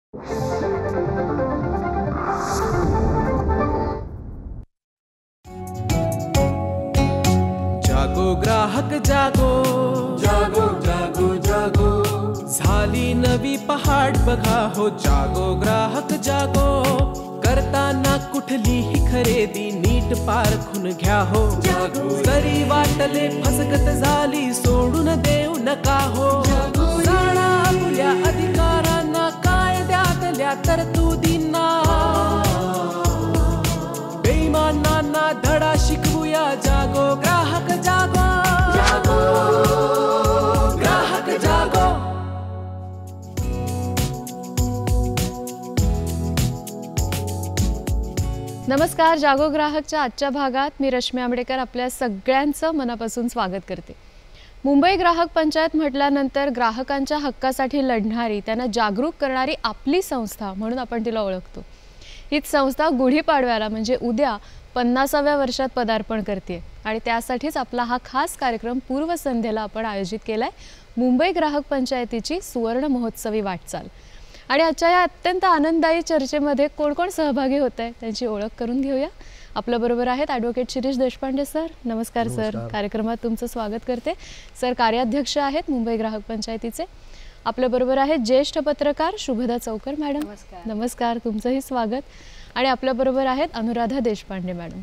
जागो ग्राहक जागो, जागो जागो जागो, झाली नवी पहाट बघा हो. जागो ग्राहक जागो, करताना कुठलीही खरेदी नीट पारखून घ्या हो. जागो. जरी वाटले फसगत झाली सोडून देऊ नका हो. जाणा आपल्या अधिकारांना, कायद्यातल्या तरतुदींना, बेईमानांना धडा शिकवूया. जागो ग्राहक जागो, जागो ग्राहक जागो. नमस्कार. जागो ग्राहकच्या आजच्या भागात मी रश्मी आंबेडकर आपल्या सगळ्यांचं मनापासून स्वागत करते. मुंबई ग्राहक पंचायत म्हटल्यानंतर ग्राहकांच्या हक्कासाठी लढणारी, त्यांना जागरूक करणारी आपली संस्था म्हणून आपण तिला ओळखतो. हीच संस्था गुढीपाडव्याला म्हणजे उद्या 50व्या वर्षात पदार्पण करते आणि त्यासाठीच आपला हा खास कार्यक्रम पूर्वसंध्येला आपण आयोजित केलाय. मुंबई ग्राहक पंचायतीची सुवर्ण महोत्सवी वाटचाल. आणि आजच्या या अत्यंत आनंददायी चर्चेमध्ये कोण कोण सहभागी होत आहे त्यांची ओळख करून घेऊया. आपल्याबरोबर आहेत ॲडव्होकेट शिरीष देशपांडे सर. नमस्कार सर, कार्यक्रमात तुमचं स्वागत करते. सर कार्याध्यक्ष आहेत मुंबई ग्राहक पंचायतीचे. आपल्याबरोबर आहेत ज्येष्ठ पत्रकार शुभदा चौकर मॅडम. नमस्कार, तुमचंही स्वागत. आणि आपल्याबरोबर आहेत अनुराधा देशपांडे मॅडम.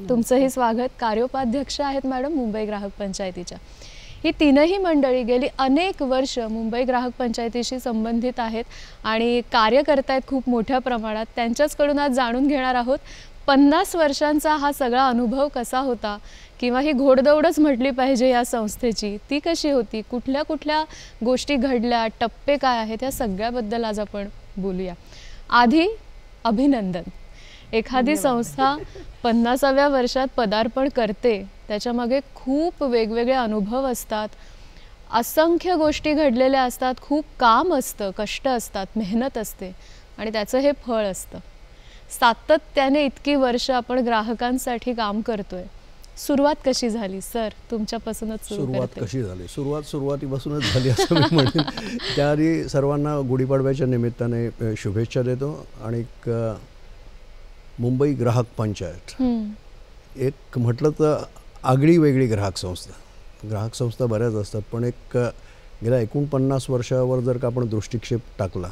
तुमचंही स्वागत. कार्योपाध्यक्ष आहेत मॅडम मुंबई ग्राहक पंचायतीच्या. ही तीनही मंडळी गेली अनेक वर्ष मुंबई ग्राहक पंचायतीशी संबंधित आहेत आणि कार्य करतायत खूप मोठ्या प्रमाणात. त्यांच्याचकडून आज जाणून घेणार आहोत 50 वर्षांचा हा सगळा अनुभव कसा होता, किंवा ही घोडदौडच म्हटली पाहिजे या संस्थेची, ती कशी होती, कुठल्या कुठल्या गोष्टी घडल्या, टप्पे काय आहेत, या सगळ्याबद्दल आज आपण बोलूया. आधी अभिनंदन. एखादी संस्था 50व्या वर्षात पदार्पण करते त्याच्यामागे खूप वेगवेगळे अनुभव असतात, असंख्य गोष्टी घडलेल्या असतात, खूप काम असतं, कष्ट असतात, मेहनत असते आणि त्याचं हे फळ असतं. सातत्याने इतकी वर्ष आपण ग्राहकांसाठी काम करतोय. सुरुवात कशी झाली सर? तुमच्यापासूनच सुरुवात कशी झाली? सुरुवातीपासूनच झाली असं मी म्हणेन. त्याआधी सर्वांना गुढीपाडव्याच्या निमित्ताने शुभेच्छा देतो. आणि मुंबई ग्राहक पंचायत एक म्हटलं तर आगळी वेगळी ग्राहक संस्था बऱ्याच असतात, पण एक गेल्या 49 वर्षावर जर का आपण दृष्टिक्षेप टाकला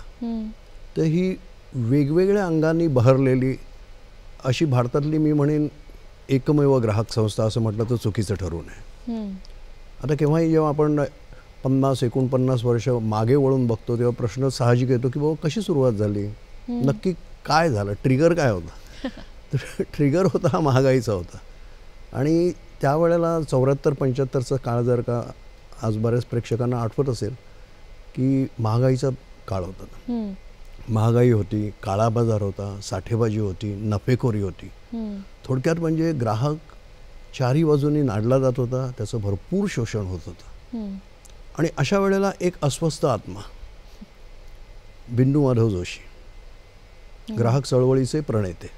तर ही वेगवेगळ्या अंगांनी बहरलेली अशी भारतातली मी म्हणेन एकमेव ग्राहक संस्था असं म्हटलं तर चुकीचं ठरू नये. आता केव्हाही जेव्हा आपण 50-49 वर्ष मागे वळून बघतो तेव्हा प्रश्न साहजिक येतो की बाबा कशी सुरुवात झाली, नक्की काय झालं, ट्रिगर काय होता? ट्रिगर होता हा महागाईचा होता. आणि त्यावेळेला 74-75चा काळ जर का आज बऱ्याच प्रेक्षकांना आठवत असेल की महागाईचा काळ होता. महागाई होती, काळा बाजार होता, साठेबाजी होती, नफेखोरी होती. थोडक्यात म्हणजे ग्राहक चारी बाजूनी नाडला जात होता, त्याचं भरपूर शोषण होत होतं. आणि अशा वेळेला एक अस्वस्थ आत्मा बिंदू माधव जोशी, ग्राहक चळवळीचे प्रणेते,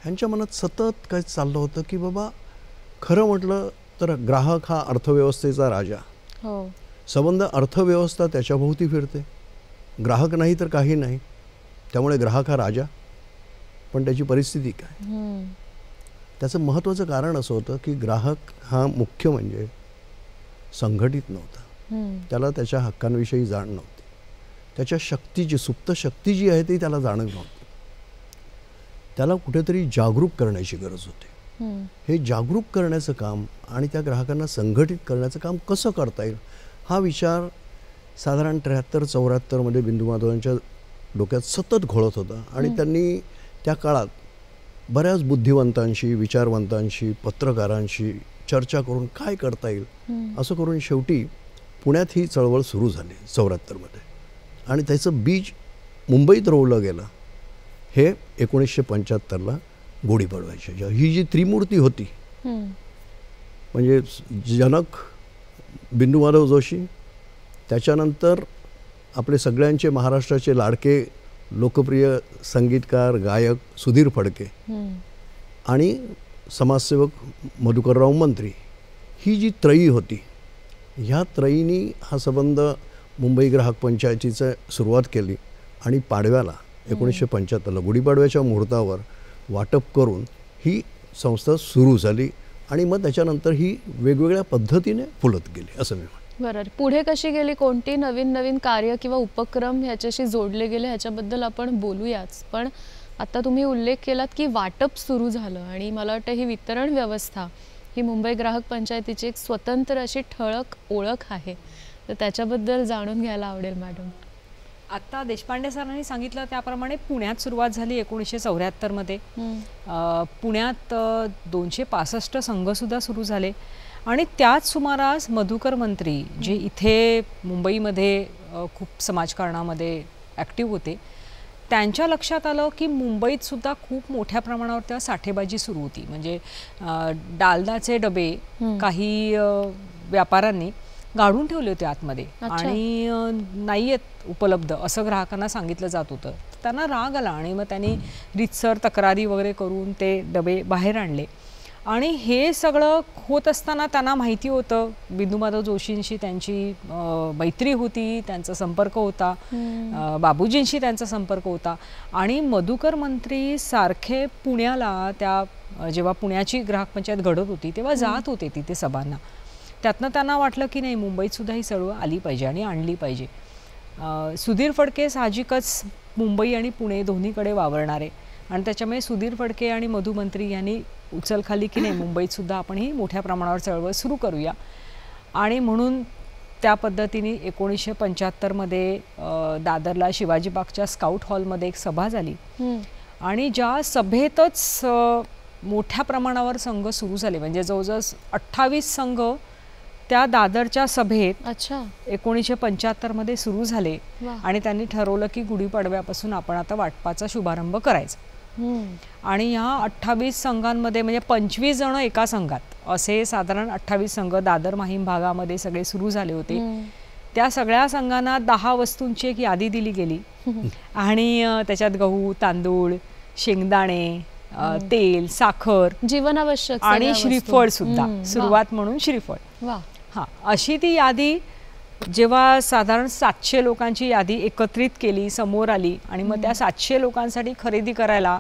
ह्यांच्या मनात सतत काय चाललं होतं की बाबा खरं म्हटलं तर ग्राहक हा अर्थव्यवस्थेचा राजा. संबंध अर्थव्यवस्था त्याच्याभोवती फिरते, ग्राहक नाही तर काही नाही. त्यामुळे ग्राहक हा राजा, पण त्याची परिस्थिती काय? त्याचं महत्त्वाचं कारण असं होतं की ग्राहक हा मुख्य म्हणजे संघटित नव्हता. त्याला त्याच्या हक्कांविषयी जाण नव्हती. त्याच्या शक्तीची, सुप्त शक्ती जी आहे ती त्याला जाणत नव्हती. त्याला कुठेतरी जागरूक करण्याची गरज होती. हे जागरूक करण्याचं काम आणि त्या ग्राहकांना संघटित करण्याचं काम कसं करता येईल हा विचार साधारण 73-74 बिंदू माधवांच्या डोक्यात सतत घोळत होता. आणि त्यांनी त्या काळात बऱ्याच बुद्धिवंतांशी, विचारवंतांशी, पत्रकारांशी चर्चा करून काय करता येईल असं करून शेवटी पुण्यात ही चळवळ सुरू झाली 74मध्ये. आणि त्याचं बीज मुंबईत रोवलं गेलं हे 1975ला गुढीपाडव्याच्या. ही जी त्रिमूर्ती होती म्हणजे जनक बिंदू माधव जोशी, त्याच्यानंतर आपले सगळ्यांचे महाराष्ट्राचे लाडके लोकप्रिय संगीतकार गायक सुधीर फडके आणि समाजसेवक मधुकरराव मंत्री, ही जी त्रयी होती, ह्या त्रयीनी हा संबंध मुंबई ग्राहक पंचायतीचं सुरुवात केली. आणि पाडव्याला 1975ला गुढीपाडव्याच्या मुहूर्तावर वाटप करून ही संस्था सुरू झाली आणि मग त्याच्यानंतर ही वेगवेगळ्या पद्धतीने फुलत गेली असं मी म्हणतो. बरं, पुढे कशी गेली, कोणती नवीन नवीन कार्य किंवा उपक्रम ह्याच्याशी जोडले गेले ह्याच्याबद्दल आपण बोलूयाच. पण आता तुम्ही उल्लेख केलात की वाटप सुरू झालं आणि मला वाटतं ही वितरण व्यवस्था ही मुंबई ग्राहक पंचायतीची एक स्वतंत्र अशी ठळक ओळख आहे, तर त्याच्याबद्दल जाणून घ्यायला आवडेल मॅडम. आत्ता देशपांडे सरांनी सांगितलं त्याप्रमाणे पुण्यात सुरुवात झाली 1974मध्ये. पुण्यात 265 संघसुद्धा सुरू झाले आणि त्याच सुमारास मधुकर मंत्री जे इथे मुंबईमध्ये खूप समाजकारणामध्ये ॲक्टिव्ह होते, त्यांच्या लक्षात आलं की मुंबईत सुद्धा खूप मोठ्या प्रमाणावर तेव्हा साठेबाजी सुरू होती. म्हणजे डालडाचे डबे काही व्यापाऱ्यांनी गाडून ठेवले होते आतमध्ये आणि नाही आहेत उपलब्ध असं ग्राहकांना सांगितलं जात होतं. त्यांना राग आला आणि मग त्यांनी रीतसर तक्रारी वगैरे करून ते डबे बाहेर आणले. आणि हे सगळं होत असताना त्यांना माहिती होतं बिंदुमाधव जोशींशी त्यांची मैत्री होती, त्यांचा संपर्क होता, बाबूजींशी त्यांचा संपर्क होता आणि मधुकर मंत्री सारखे पुण्याला त्या जेव्हा पुण्याची ग्राहक पंचायत घडत होती तेव्हा जात होते तिथे सभांना. त्यातनं त्यांना वाटलं की नाही मुंबईत सुद्धा ही चळवळ आली पाहिजे आणि आणली पाहिजे. सुधीर फडके साहजिकच मुंबई आणि पुणे दोन्हीकडे वावरणारे आणि त्याच्यामुळे सुधीर फडके आणि मधुमंत्री यांनी उचल खाली की नाही मुंबईत सुद्धा आपण ही मोठ्या प्रमाणावर चळवळ सुरू करूया. आणि म्हणून त्या पद्धतीने 1975मध्ये दादरला शिवाजी बागच्या स्काउट हॉलमध्ये एक सभा झाली आणि ज्या सभेतच मोठ्या प्रमाणावर संघ सुरू झाले. म्हणजे जवळजवळ 28 संघ त्या दादरच्या सभेत 1975मध्ये सुरू झाले आणि त्यांनी ठरवलं की गुढीपाडव्यापासून आपण आता वाटपाचा शुभारंभ करायचा. आणि ह्या 28 संघांमध्ये म्हणजे 25 जण एका संघात असे साधारण 28 संघ दादर माहीम भागामध्ये सगळे सुरू झाले होते. त्या सगळ्या संघांना 10 वस्तूंची एक यादी दिली गेली आणि त्याच्यात गहू, तांदूळ, शेंगदाणे, तेल, साखर, जीवनावश्यक आणि श्रीफळ सुद्धा, सुरुवात म्हणून श्रीफळ. हा, अशी ती यादी जेव्हा साधारण 700 लोकांची यादी एकत्रित केली, समोर आली आणि मग त्या 700 लोकांसाठी खरेदी करायला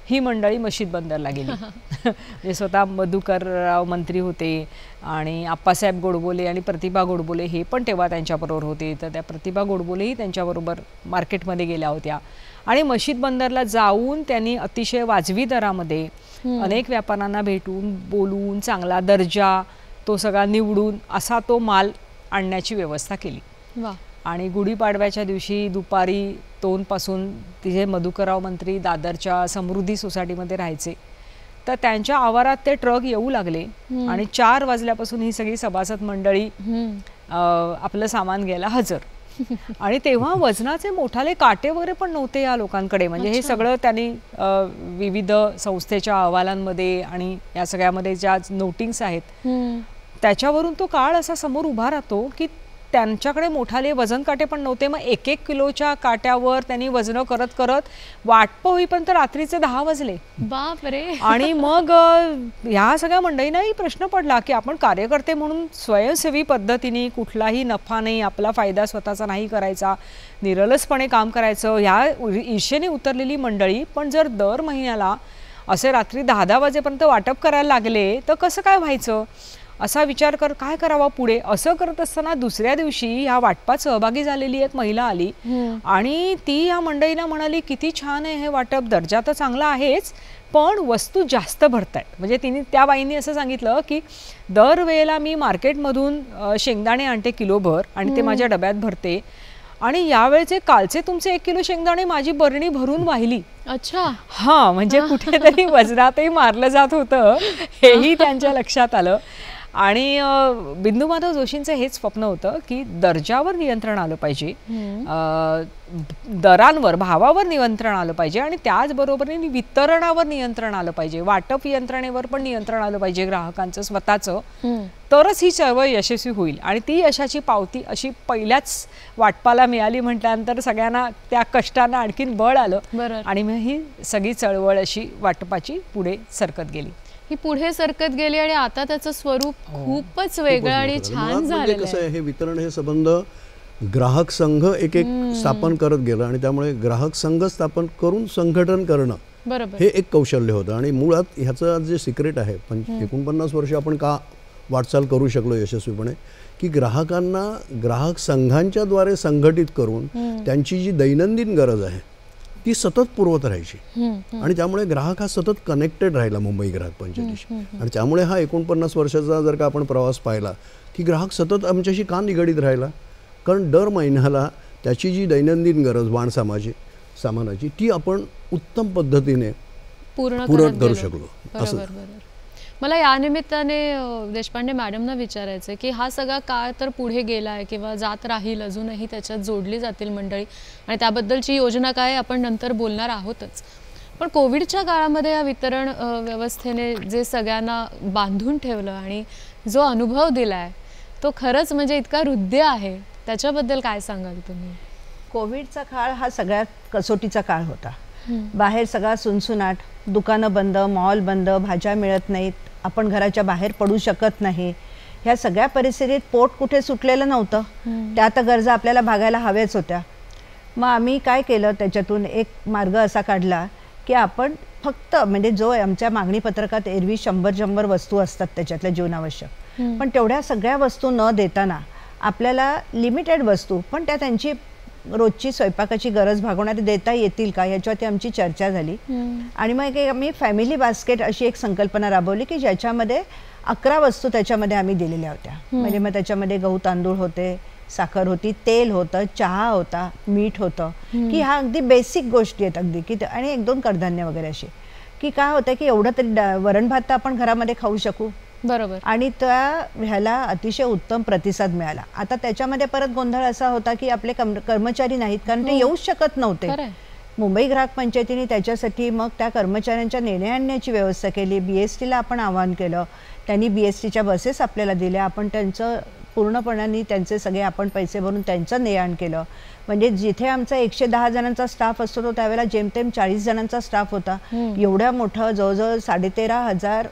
ही मंडळी मशीद बंदरला गेली. म्हणजे स्वतः मधुकरराव मंत्री होते आणि आप्पासाहेब गोडबोले आणि प्रतिभा गोडबोले हे पण तेव्हा त्यांच्याबरोबर होते. तर त्या प्रतिभा गोडबोलेही त्यांच्याबरोबर मार्केटमध्ये गेल्या होत्या आणि मशीद बंदरला जाऊन त्यांनी अतिशय वाजवी दरामध्ये अनेक व्यापाऱ्यांना भेटून बोलून चांगला दर्जा तो सगळा निवडून असा तो माल आणण्याची व्यवस्था केली. आणि गुढीपाडव्याच्या दिवशी दुपारी 2 पासून तिथे मधुकरराव मंत्री दादरच्या समृद्धी सोसायटीमध्ये राहायचे. तर त्यांच्या आवारात ते ट्रक येऊ लागले आणि 4 वाजल्यापासून ही सगळी सभासद मंडळी आपलं सामान घ्यायला हजर. आणि तेव्हा वजनाचे मोठाले काटे वगैरे पण नव्हते या लोकांकडे. म्हणजे हे सगळं त्यांनी विविध संस्थेच्या अहवालांमध्ये आणि या सगळ्यामध्ये ज्या नोटिंग्स आहेत त्याच्यावरून तो काळ असा समोर उभा राहतो की त्यांच्याकडे मोठाले वजन काटे पण नव्हते. मग 1-1 किलोच्या काट्यावर त्यांनी वजन करत करत वाटप होईपर्यंत रात्रीचे 10 वाजले. बापरे. आणि मग ह्या सगळ्या मंडळींनाही प्रश्न पडला की आपण कार्यकर्ते म्हणून स्वयंसेवी पद्धतीने कुठलाही नफा नाही, आपला फायदा स्वतःचा नाही करायचा, निरलसपणे काम करायचं, ह्या ईर्षेने उतरलेली मंडळी पण जर दर महिन्याला असे रात्री 10-10 वाजेपर्यंत वाटप करायला लागले तर कसं काय व्हायचं असा विचार काय करावा पुढे. असं करत असताना दुसऱ्या दिवशी ह्या वाटपात सहभागी झालेली एक महिला आली आणि ती ह्या मंडळींना म्हणाली किती छान आहे हे वाटप, दर्जा तर चांगला आहेच पण वस्तू जास्त भरतायत. म्हणजे तिने त्या बाईंनी असं सांगितलं की दरवेळेला मी मार्केटमधून शेंगदाणे आणते किलोभर आणि ते माझ्या डब्यात भरते आणि यावेळेचे कालचे तुमचे 1 किलो शेंगदाणे माझी बरणी भरून वाहिली. अच्छा. हा, म्हणजे कुठेतरी वजनातही मारलं जात होतं हेही त्यांच्या लक्षात आलं. आणि बिंदुमाधव जोशींचं हेच स्वप्न होतं की दर्जावर नियंत्रण आलं पाहिजे, दरांवर भावावर नियंत्रण आलं पाहिजे आणि त्याचबरोबरीने वितरणावर नियंत्रण आलं पाहिजे, वाटप यंत्रणेवर पण नियंत्रण आलं पाहिजे ग्राहकांचं स्वतःचं, तरच ही चळवळ यशस्वी होईल. आणि ती यशाची पावती अशी पहिल्याच वाटपाला मिळाली म्हटल्यानंतर सगळ्यांना त्या कष्टांना आणखीन बळ आलं आणि मग ही सगळी चळवळ अशी वाटपाची पुढे सरकत गेली. ही पुढे सरकत गेली आणि आता त्याचं स्वरूप खूपच वेगळं आणि छान झालेलं आहे. हे वितरण हे संबंध ग्राहक संघ एक एक स्थापन करत गेलं आणि त्यामुळे ग्राहक संघ स्थापन करून संघटन करणं बरोबर. हे एक कौशल्य होतं. आणि मुळात ह्याचं जे सिक्रेट आहे 49 वर्ष आपण का वाटचाल करू शकलो यशस्वीपणे, की ग्राहकांना ग्राहक संघांच्या द्वारे संघटित करून त्यांची जी दैनंदिन गरज आहे ती सतत पुरवत राहायची. आणि त्यामुळे ग्राहक हा सतत कनेक्टेड राहिला मुंबई ग्राहक पंचायतीशी. आणि त्यामुळे हा 49 वर्षाचा जर का आपण प्रवास पाहिला की ग्राहक सतत आमच्याशी का निगडीत राहिला, कारण दर महिन्याला त्याची जी दैनंदिन गरज सामानाची ती आपण उत्तम पद्धतीने पूर्ण करू शकलो. असं मला या निमित्ताने देशपांडे मॅडमना विचारायचं आहे की हा सगळा काळ तर पुढे गेला आहे किंवा जात राहील, अजूनही त्याच्यात जोडली जातील मंडळी आणि त्याबद्दलची योजना काय आपण नंतर बोलणार आहोतच. पण कोविडच्या काळामध्ये या वितरण व्यवस्थेने जे सगळ्यांना बांधून ठेवलं आणि जो अनुभव दिला आहे तो खरंच म्हणजे इतका हृदय आहे, त्याच्याबद्दल काय सांगाल तुम्ही? कोविडचा काळ हा सगळ्यात कसोटीचा काळ होता. बाहेर सगळा सुनसुनाट, दुकानं बंद, मॉल बंद, भाज्या मिळत नाहीत, आपण घराच्या बाहेर पडू शकत नाही. ह्या सगळ्या परिस्थितीत पोट कुठे सुटलेलं नव्हतं, त्या तर गरजा आपल्याला भागायला हव्याच होत्या. मग आम्ही काय केलं, त्याच्यातून एक मार्ग असा काढला की आपण फक्त म्हणजे जो आमच्या मागणी पत्रकात एरवी 100 वस्तू असतात त्याच्यातल्या जीवनावश्यक, पण तेवढ्या सगळ्या वस्तू न देताना आपल्याला लिमिटेड वस्तू पण त्या त्यांची रोजची स्वयंपाकाची गरज भागवणारी देता येतील का याच्यावरती आमची चर्चा झाली. आणि मग आम्ही फॅमिली बास्केट अशी एक संकल्पना राबवली की ज्याच्यामध्ये 11 वस्तू त्याच्यामध्ये आम्ही दिलेल्या होत्या. म्हणजे मग त्याच्यामध्ये गहू तांदूळ होते, साखर होती, तेल होतं, चहा होता, मीठ होतं, की ह्या अगदी बेसिक गोष्टी आहेत अगदी की, आणि 1-2 कडधान्य वगैरे अशी, की काय होतं की एवढं तरी वरण भात तर आपण घरामध्ये खाऊ शकू. बरोबर. आणि त्या ह्याला अतिशय उत्तम प्रतिसाद मिळाला. आता त्याच्यामध्ये परत गोंधळ असा होता की आपले कर्मचारी नाहीत, कारण ते येऊच शकत नव्हते. मुंबई ग्राहक पंचायतीने त्याच्यासाठी मग त्या कर्मचाऱ्यांच्या नेणे आणण्याची व्यवस्था केली. BSTला आपण आवाहन केलं, त्यांनी BSTच्या बसेस आपल्याला दिल्या, आपण त्यांचं पूर्णपणाने त्यांचे सगळे आपण पैसे भरून त्यांचं ने आण केलं. म्हणजे जिथे आमचा 110 जणांचा स्टाफ असतो तो त्यावेळेला जेमतेम 40 जणांचा स्टाफ होता. एवढ्या मोठं जवळजवळ 13,500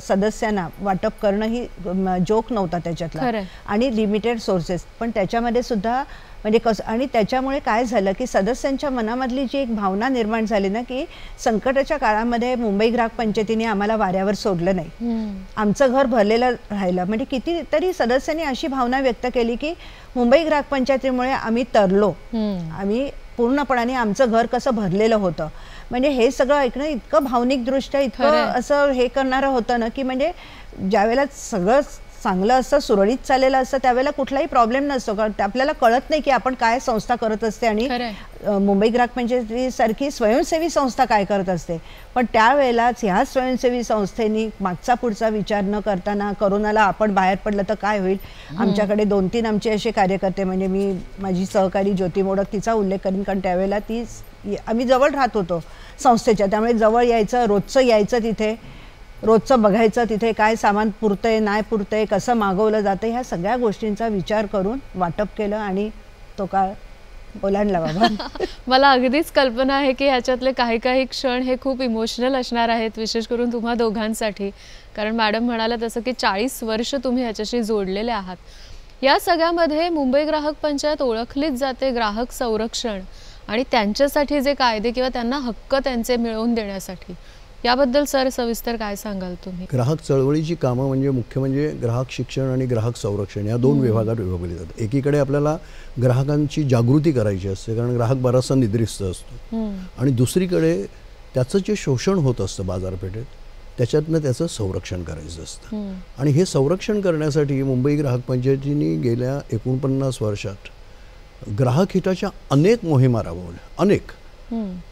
सदस्यांना वाटप करणं ही जोक नव्हता त्याच्यातला, आणि लिमिटेड सोर्सेस. पण त्याच्यामध्ये सुद्धा म्हणजे कसं, आणि त्याच्यामुळे काय झालं की सदस्यांच्या मनामधली जी एक भावना निर्माण झाली ना की संकटाच्या काळामध्ये मुंबई ग्राहक पंचायतीने आम्हाला वाऱ्यावर सोडलं नाही, आमचं घर भरलेलं राहिलं. म्हणजे कितीतरी सदस्यांनी अशी भावना व्यक्त केली की मुंबई ग्राहक पंचायतीमुळे आम्ही तरलो, आम्ही पूर्णपणाने आमचं घर कसं भरलेलं होतं. म्हणजे हे सगळं ऐकणं इतकं भावनिकदृष्ट्या इतकं असं हे करणारं होतं ना की म्हणजे ज्यावेळेला सगळं चांगलं असतं, सुरळीत चाललेलं असतं, त्यावेळेला कुठलाही प्रॉब्लेम नसतो, कारण आपल्याला कळत नाही की आपण काय संस्था करत असते आणि मुंबई ग्राहक पंचायतीसारखी स्वयंसेवी संस्था काय करत असते. पण त्यावेळेलाच ह्या स्वयंसेवी संस्थेनी मागचा पुढचा विचार न करताना कोरोनाला आपण बाहेर पडलं तर काय होईल. आमच्याकडे 2-3 आमचे असे कार्यकर्ते, म्हणजे मी माझी सहकारी ज्योती मोडक तिचा उल्लेख करीन, कारण त्यावेळेला आम्ही जवळ राहत होतो संस्थेच्या, त्यामुळे जवळ यायचं, रोजचं यायचं, तिथे रोजचं बघायचं तिथे काय सामान पुरतंय नाही पुरतंय, कसं मागवलं जातं, ह्या सगळ्या गोष्टींचा विचार करून वाटप केलं आणि तो काळ ओलांडला बाबा. मला अगदीच कल्पना आहे की ह्याच्यातले काही क्षण हे खूप इमोशनल असणार आहेत, विशेष करून तुम्हा दोघांसाठी, कारण मॅडम म्हणाला तसं की 40 वर्ष तुम्ही ह्याच्याशी जोडलेले आहात. या सगळ्यामध्ये मुंबई ग्राहक पंचायत ओळखलीच जाते ग्राहक संरक्षण आणि त्यांच्यासाठी जे कायदे किंवा त्यांना हक्क त्यांचे मिळवून देण्यासाठी. याबद्दल सर सविस्तर काय सांगाल तुम्ही? ग्राहक चळवळीची कामं म्हणजे मुख्य म्हणजे ग्राहक शिक्षण आणि ग्राहक संरक्षण या 2 विभागात विभागली जातात. एकीकडे आपल्याला ग्राहकांची जागृती करायची असते, कारण ग्राहक बराचसा निद्रिस्त असतो, आणि दुसरीकडे त्याचं जे शोषण होत असतं बाजारपेठेत त्याच्यातनं त्याचं संरक्षण करायचं असतं. आणि हे संरक्षण करण्यासाठी मुंबई ग्राहक पंचायतीने गेल्या 49 वर्षात ग्राहक हिताच्या अनेक मोहिमा राबवल्या, अनेक.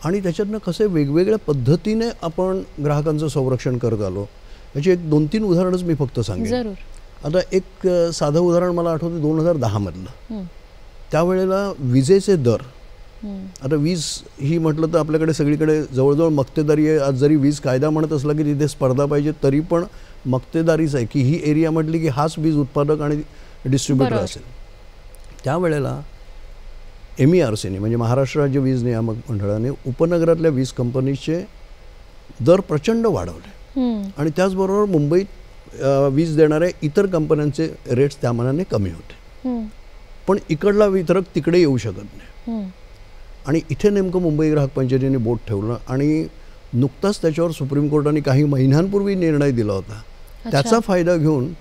आणि त्याच्यातनं कसे वेगवेगळ्या पद्धतीने आपण ग्राहकांचं संरक्षण करत आलो याची 1-2-3 उदाहरणच मी फक्त सांगेन. आता एक साधं उदाहरण मला आठवतं 2010 मधलं. त्यावेळेला विजेचे दर, आता वीज ही म्हटलं तर आपल्याकडे सगळीकडे जवळजवळ मक्तेदारी आहे. आज जरी वीज कायदा म्हणत असला की तिथे स्पर्धा पाहिजे तरी पण मक्तेदारीच आहे की ही एरिया म्हटली की हाच वीज उत्पादक आणि डिस्ट्रीब्युटर असेल. त्यावेळेला MERCने म्हणजे महाराष्ट्र राज्य वीज नियामक मंडळाने उपनगरातल्या वीज कंपनीचे दर प्रचंड वाढवले, आणि त्याचबरोबर मुंबईत वीज देणाऱ्या इतर कंपन्यांचे रेट्स त्या मानाने कमी होते. पण इकडला वितरक तिकडे येऊ शकत नाही. आणि इथे नेमकं मुंबई ग्राहक पंचायतीने बोट ठेवलं आणि नुकताच त्याच्यावर सुप्रीम कोर्टाने काही महिन्यांपूर्वी निर्णय दिला होता. त्याचा फायदा घेऊन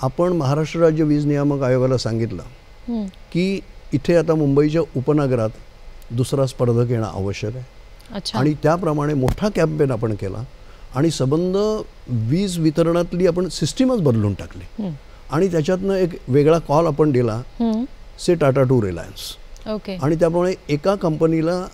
आपण महाराष्ट्र राज्य वीज नियामक आयोगाला सांगितलं की इथे आता मुंबईच्या उपनगरात दुसरा स्पर्धक येणं आवश्यक आहे. आणि त्याप्रमाणे मोठा कॅम्पेन आपण केला आणि संबंध वीज वितरणातली आपण सिस्टीमच बदलून टाकली. आणि त्याच्यातनं एक वेगळा कॉल आपण दिला, से टाटा टू रिलायन्स. आणि त्याप्रमाणे एका कंपनीला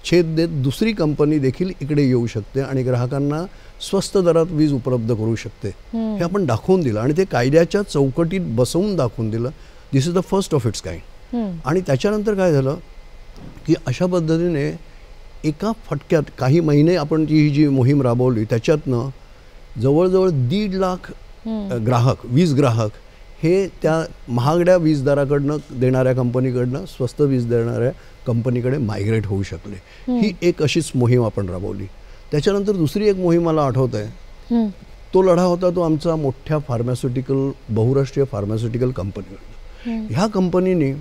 छेद देत दुसरी कंपनी देखील इकडे येऊ शकते आणि ग्राहकांना स्वस्त दरात वीज उपलब्ध करू शकते हे आपण दाखवून दिलं. आणि ते कायद्याच्या चौकटीत बसवून दाखवून दिलं. This is the first of its kind. आणि त्याच्यानंतर काय झालं की अशा पद्धतीने एका फटक्यात काही महिने आपण ही जी मोहीम राबवली त्याच्यातनं जवळजवळ 1.5 लाख ग्राहक, वीज ग्राहक हे त्या महागड्या वीजदाराकडनं देणाऱ्या कंपनीकडनं स्वस्त वीज देणाऱ्या कंपनीकडे मायग्रेट होऊ शकले. ही एक अशीच मोहीम आपण राबवली. त्याच्यानंतर दुसरी एक मोहीम मला आठवत आहे, तो लढा होता तो आमचा मोठ्या फार्मास्युटिकल, बहुराष्ट्रीय फार्मास्युटिकल कंपनीकडनं. ह्या कंपनीने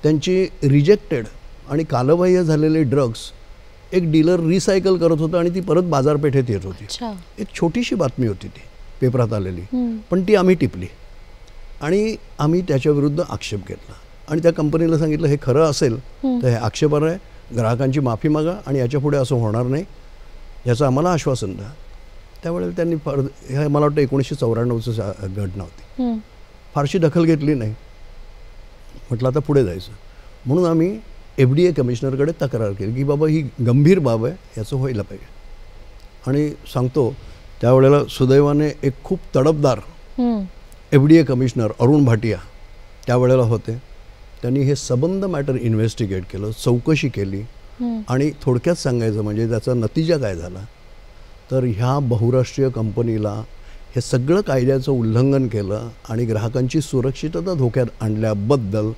त्यांची रिजेक्टेड आणि कालबाह्य झालेले ड्रग्स एक डीलर रिसायकल करत होता आणि ती परत बाजारपेठेत येत होती. एक छोटीशी बातमी होती ती पेपरात आलेली, पण ती आम्ही टिपली आणि आम्ही त्याच्याविरुद्ध आक्षेप घेतला. आणि त्या कंपनीला सांगितलं हे खरं असेल तर हे आक्षेपार्ह आहे, ग्राहकांची माफी मागा आणि याच्यापुढे असं होणार नाही याचं आम्हाला आश्वासन द्या. त्यावेळेला त्यांनी हे मला वाटतं 1994ची घटना होती, फारशी दखल घेतली नाही. म्हटलं आता पुढे जायचं म्हणून आम्ही FDA कमिशनरकडे तक्रार केली की बाबा ही गंभीर बाब आहे, याचं व्हायला पाहिजे. आणि सांगतो त्यावेळेला सुदैवाने एक खूप तडफदार FDA कमिशनर अरुण भाटिया त्यावेळेला होते. त्यांनी हे सबंध मॅटर इन्व्हेस्टिगेट केलं, चौकशी केली. आणि थोडक्यात सांगायचं म्हणजे त्याचा नतीजा काय झाला तर ह्या बहुराष्ट्रीय कंपनीला हे सगळं कायद्याचं उल्लंघन केलं आणि ग्राहकांची सुरक्षितता धोक्यात आणल्याबद्दल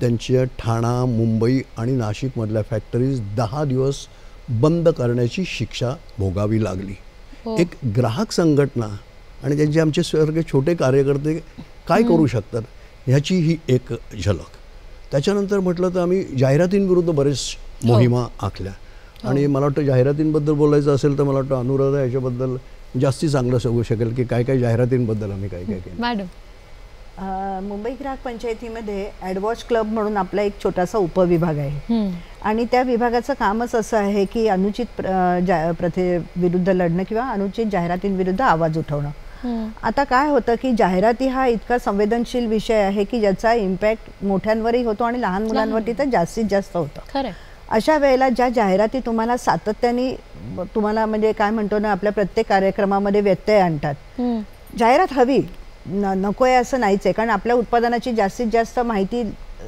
त्यांच्या ठाणा, मुंबई आणि नाशिकमधल्या फॅक्टरीज 10 दिवस बंद करण्याची शिक्षा भोगावी लागली. एक ग्राहक संघटना आणि त्यांचे आमचे सारखे छोटे कार्यकर्ते काय करू शकतात ह्याची ही एक झलक. त्याच्यानंतर म्हटलं तर आम्ही जाहिरातींविरुद्ध बरेच मोहिमा आखल्या. आणि मला वाटतं जाहिरातींबद्दल बोलायचं असेल तर मला वाटतं अनुराधा याच्याबद्दल जास्ती चांगलं सांगू शकेल की काय काय जाहिरातींबद्दल आम्ही काय काय केलं. मॅडम, मुंबई ग्राहक पंचायतीमध्ये ॲडवॉच क्लब म्हणून आपला एक छोटासा उपविभाग आहे आणि त्या विभागाचं कामच असं आहे की अनुचित प्रथेविरुद्ध लढणं किंवा अनुचित जाहिरातींविरुद्ध आवाज उठवणं. आता काय होतं की जाहिराती हा इतका संवेदनशील विषय आहे की ज्याचा इम्पॅक्ट मोठ्यांवरही होतो आणि लहान मुलांवरती तर जास्तीत जास्त होतं. अशा वेळेला ज्या जाहिराती तुम्हाला सातत्याने तुम्हाला म्हणजे काय म्हणतो ना आपल्या प्रत्येक कार्यक्रमामध्ये व्यत्यय आणतात. जाहिरात हवी नको आहे असं नाहीच आहे, कारण आपल्या उत्पादनाची जास्तीत जास्त माहिती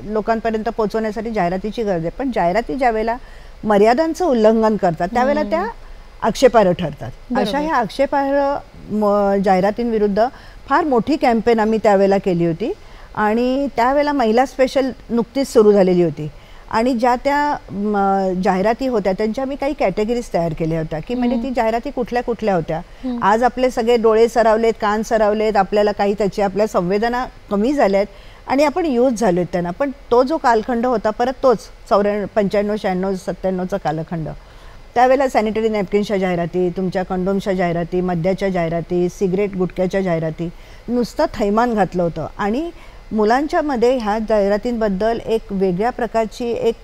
लोकांपर्यंत पोहोचवण्यासाठी जाहिरातीची गरज आहे. पण जाहिराती ज्या वेळेला मर्यादांचं उल्लंघन करतात त्यावेळेला त्या आक्षेपार्ह ठरतात. अशा ह्या आक्षेपार्ह जाहिरातींविरुद्ध फार मोठी कॅम्पेन आम्ही त्यावेळेला केली होती आणि त्यावेळेला महिला स्पेशल नुकतीच सुरू झालेली होती आणि ज्या त्या जाहिराती होत्या त्यांच्या मी काही कॅटेगरीज तयार केल्या होत्या की म्हणजे ती जाहिराती कुठल्या कुठल्या होत्या. आज आपले सगळे डोळे सरावलेत, कान सरावलेत, आपल्याला काही त्याची आपल्या संवेदना कमी झाल्यात आणि आपण यूज झालो आहेत त्यांना. पण तो जो कालखंड होता परत तोच 95, 96, 97चा कालखंड. त्यावेळेला सॅनिटरी नॅपकिन्सच्या जाहिराती, तुमच्या कंडोमच्या जाहिराती, मद्याच्या जाहिराती, सिगरेट गुटख्याच्या जाहिराती, नुसतं थैमान घातलं होतं. आणि मुलांच्यामध्ये ह्या जाहिरातींबद्दल एक वेगळ्या प्रकारची एक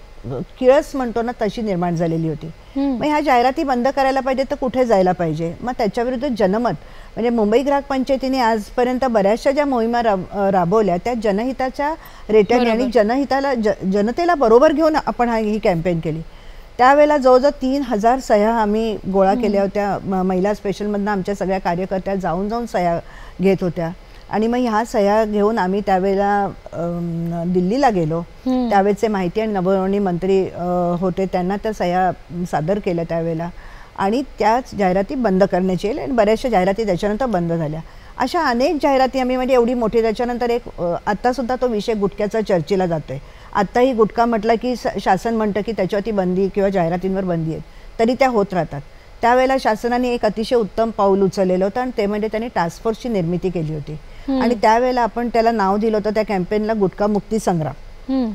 किळस म्हणतो ना तशी निर्माण झालेली होती. मग ह्या जाहिराती बंद करायला पाहिजे तर कुठे जायला पाहिजे. मग त्याच्याविरुद्ध जनमत म्हणजे मुंबई ग्राहक पंचायतीने आजपर्यंत बऱ्याचशा ज्या मोहिमा राबवल्या त्या जनहिताच्या रेट्याने आणि जनतेला बरोबर घेऊन आपण ही कॅम्पेन केली. त्यावेळेला जवळजवळ 3000 सह्या आम्ही गोळा केल्या होत्या. महिला स्पेशलमधनं आमच्या सगळ्या कार्यकर्त्या जाऊन जाऊन सह्या घेत होत्या आणि मग ह्या सह्या घेऊन आम्ही त्यावेळेला दिल्लीला गेलो. त्यावेळेचे माहिती आणि नभोवाणी मंत्री होते, त्यांना त्या सह्या सादर केल्या त्यावेळेला आणि त्याच जाहिराती बंद करण्याची आणि बऱ्याचशा जाहिराती त्याच्यानंतर बंद झाल्या. अशा अनेक जाहिराती आम्ही म्हणजे एवढी मोठी. त्याच्यानंतर एक आत्तासुद्धा तो विषय गुटख्याचा चर्चेला जातोय. आत्ताही गुटखा म्हटलं की शासन म्हणतं की त्याच्यावरती बंदी किंवा जाहिरातींवर बंदी आहे, तरी त्या होत राहतात. त्यावेळेला शासनाने एक अतिशय उत्तम पाऊल उचललेलं होतं आणि ते म्हणजे त्यांनी टास्क फोर्सची निर्मिती केली होती आणि त्यावेळेला आपण त्याला नाव दिलं होतं त्या कॅम्पेनला गुटखा मुक्ती संग्राम.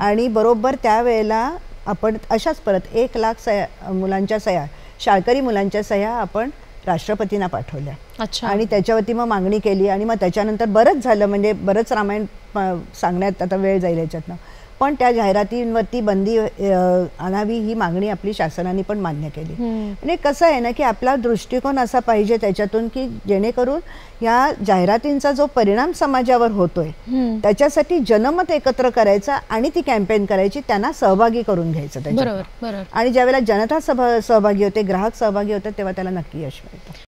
आणि बरोबर त्यावेळेला आपण अशाच परत 1 लाख सह्या मुलांच्या सह्या, शाळकरी मुलांच्या सह्या आपण राष्ट्रपतींना पाठवल्या. आणि त्याच्यावरती मग मागणी केली आणि मग त्याच्यानंतर बरंच झालं, म्हणजे बरंच रामायण सांगण्यात आता वेळ जाईल याच्यातनं, पण त्या जाहिरातींवरती बंदी आणावी ही मागणी आपली शासनाने पण मान्य केली. म्हणजे कसं आहे ना की आपला दृष्टिकोन असा पाहिजे त्याच्यातून की जेणेकरून या जाहिरातींचा जो परिणाम समाजावर होतोय त्याच्यासाठी जनमत एकत्र करायचं आणि ती कॅम्पेन करायची, त्यांना सहभागी करून घ्यायचं त्याच्यात. आणि ज्यावेळेला जनता सहभागी होते, ग्राहक सहभागी होते, तेव्हा त्याला नक्की यश मिळतं.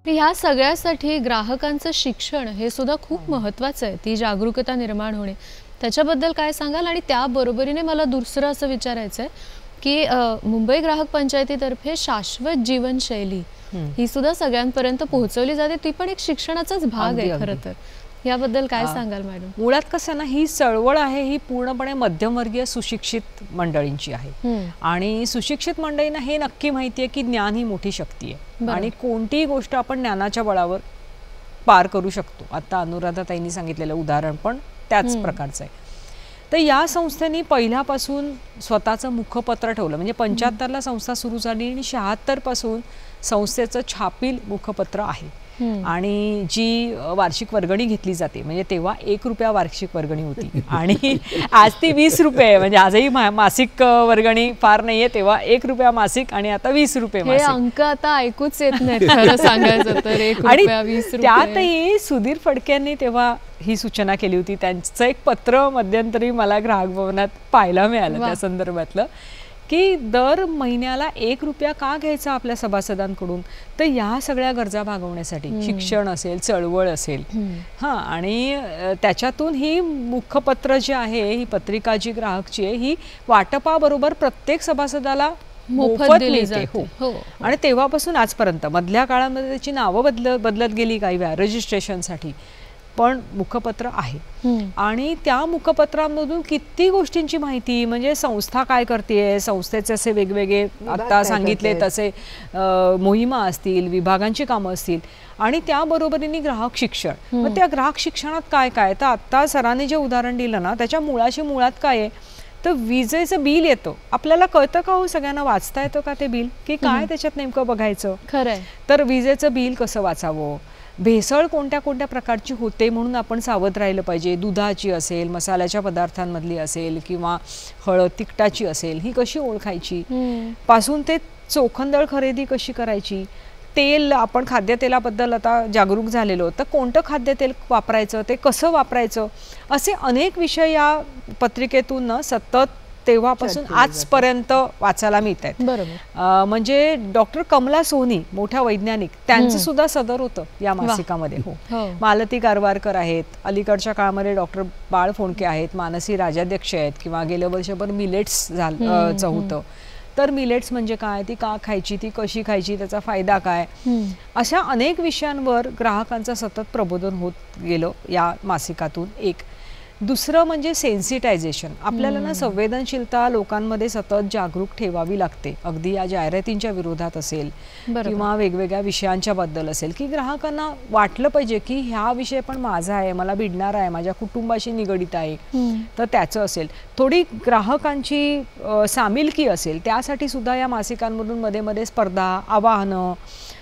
ह्या सगळ्यासाठी ग्राहकांचं शिक्षण हे सुद्धा खूप महत्त्वाचं आहे, ती जागरूकता निर्माण होणे. त्याच्याबद्दल काय सांगाल? आणि त्याबरोबरीने मला दुसरं असं विचारायचं आहे की मुंबई ग्राहक पंचायतीतर्फे शाश्वत जीवनशैली ही सुद्धा सगळ्यांपर्यंत पोहोचवली जाते, ती पण एक शिक्षणाचाच भाग आहे खरं तर. याबद्दल काय सांगाल मॅडम? मुळात कसं ना, ही चळवळ आहे ही पूर्णपणे मध्यमवर्गीय सुशिक्षित मंडळींची आहे. आणि सुशिक्षित मंडळींना हे नक्की माहिती आहे की ज्ञान ही मोठी शक्ती आहे आणि कोणतीही गोष्ट आपण ज्ञानाच्या बळावर पार करू शकतो. आता अनुराधाताईंनी सांगितलेलं उदाहरण पण त्याच प्रकारचं आहे. तर या संस्थेने पहिल्यापासून स्वतःचं मुखपत्र ठेवलं, म्हणजे 75ला संस्था सुरू झाली आणि 76 पासून संस्थेचं छापील मुखपत्र आहे. आणि जी वार्षिक वर्गणी घेतली जाते, म्हणजे तेव्हा 1 रुपया वार्षिक वर्गणी होती आणि आज ती 20 रुपये आहे. म्हणजे आजही मासिक वर्गणी फार नाहीये, तेव्हा 1 रुपया मासिक आणि आता 20 रुपये मासिक. हे अंक आता ऐकूच येत नाहीत खरं सांगायचं तर. 1 रुपया 20 रुपये. त्यातही सुधीर फडके यांनी तेव्हा ही सूचना केली होती. त्यांचं एक पत्र मध्यंतरी मला ग्राहक भवनात पाहायला मिळालं त्या संदर्भातलं, की दर महिन्याला 1 रुपया का घ्यायचा आपल्या सभासदांकडून, तर ह्या सगळ्या गरजा भागवण्यासाठी, शिक्षण असेल, चळवळ असेल, आणि त्याच्यातून ही मुखपत्र जे आहे, ही पत्रिका जी ग्राहकची आहे, ही वाटपाबरोबर प्रत्येक सभासदाला मोफत दिली जाते. आणि तेव्हापासून आजपर्यंत मधल्या काळामध्ये त्याची नावं बदलत गेली काही वेळा रजिस्ट्रेशनसाठी, पण मुखपत्र आहे. आणि त्या मुखपत्रामधून किती गोष्टींची माहिती, म्हणजे संस्था काय करते, संस्थेचे असे वेगवेगळे आता सांगितले तसे मोहिमा असतील, विभागांची कामं असतील, आणि त्याबरोबरीने ग्राहक शिक्षण. मग त्या ग्राहक शिक्षणात काय काय, तर आता सरांनी जे उदाहरण दिलं ना, त्याच्या मुळात काय आहे, तर विजेचं बिल येतं, आपल्याला कळतं का हो सगळ्यांना, वाचता येतं का ते बिल, की काय त्याच्यात नेमकं बघायचं. खरंय. तर विजेचं बिल कसं वाचावं, भेसळ कोणत्या कोणत्या प्रकारची होते म्हणून आपण सावध राहिलं पाहिजे, दुधाची असेल, मसाल्याच्या पदार्थांमधली असेल, किंवा हळद तिखटाची असेल, ही कशी ओळखायची, पासून ते चोखंदळ खरेदी कशी करायची, तेल, आपण खाद्यतेलाबद्दल आता जागरूक झालेलो, तर कोणतं खाद्यतेल वापरायचं, ते कसं वापरायचं, असे अनेक विषय या पत्रिकेतून सतत तेव्हापासून आजपर्यंत वाचायला मिळत आहेत. बरोबर. म्हणजे डॉक्टर कमला सोनी, मोठ्या वैज्ञानिक, त्यांचं सुद्धा सदर होतं या मासिकामध्ये. हो, मालती कारवारकर आहेत, अलीकडच्या काळामध्ये डॉक्टर बाळ फोंडके आहेत, मानसी राजाध्यक्ष आहेत, किंवा गेल्या वर्षभर मिलेट्सचं होतं. तर मिलेट्स म्हणजे काय, ती का खायची, ती कशी खायची, त्याचा फायदा काय, अशा अनेक विषयांवर ग्राहकांचं सतत प्रबोधन होत गेलं या मासिकातून. एक दुसरं म्हणजे सेन्सिटायझेशन. आपल्याला ना संवेदनशीलता लोकांमध्ये सतत जागरूक ठेवावी लागते, अगदी या जाहिरातींच्या विरोधात असेल किंवा वेगवेगळ्या विषयांच्या बद्दल असेल, की ग्राहकांना वाटलं पाहिजे की ह्या विषय पण माझा आहे, मला भिडणार आहे, माझ्या कुटुंबाशी निगडित आहे, तर त्याचं असेल. थोडी ग्राहकांची सामिलकी असेल, त्यासाठी सुद्धा या मासिकांमधून मध्ये मध्ये स्पर्धा, आवाहनं,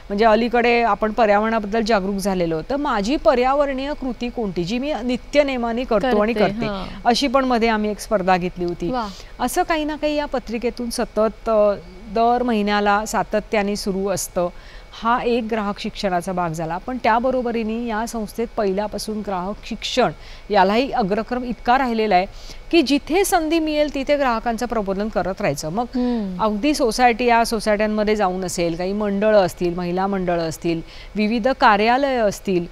म्हणजे अलीकडे आपण पर्यावरणाबद्दल जागरूक झालेलो, तर माझी पर्यावरणीय कृती कोणती जी मी नित्यनेमाने करतो आणि करते, अशी पण मध्ये आम्ही एक स्पर्धा घेतली होती. असं काही ना काही या पत्रिकेतून सतत दर महिन्याला सातत्याने सुरू असतं. हा एक ग्राहक शिक्षणाचा भाग झाला. पण त्याबरोबरीने या संस्थेत पहिल्यापासून ग्राहक शिक्षण यालाही अग्रक्रम इतका राहिलेला आहे की जिथे संधी मिळेल तिथे ग्राहकांचं प्रबोधन करत राहायचं. मग अगदी सोसायटी, या सोसायट्यांमध्ये जाऊन असेल, काही मंडळं असतील, महिला मंडळं असतील, विविध कार्यालयं असतील,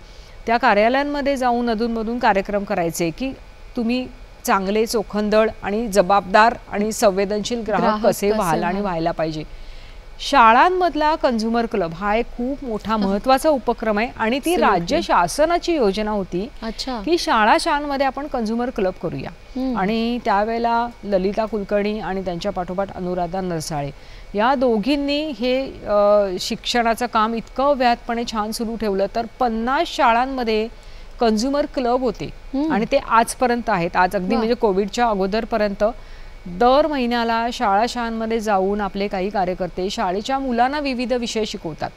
त्या कार्यालयांमध्ये जाऊन अधूनमधून कार्यक्रम करायचे की तुम्ही चांगले, चोखंदळ आणि जबाबदार आणि संवेदनशील ग्राहक कसे व्हाल आणि व्हायला पाहिजे. शाळांमधला कंझ्युमर क्लब हा एक खूप मोठा महत्वाचा उपक्रम आहे आणि ती राज्य शासनाची योजना होती की शाळांमध्ये आपण कंझ्युमर क्लब करूया. आणि त्यावेळेला ललिता कुलकर्णी आणि त्यांच्या पाठोपाठ अनुराधा नरसाळे या दोघींनी हे शिक्षणाचं काम इतकं व्यापकपणे छान सुरू ठेवलं, तर 50 शाळांमध्ये कन्झ्युमर क्लब होते आणि ते आजपर्यंत आहेत. आज अगदी म्हणजे कोविडच्या अगोदरपर्यंत दर महिन्याला शाळांमध्ये जाऊन आपले काही कार्यकर्ते शाळेच्या मुलांना विविध विषय शिकवतात.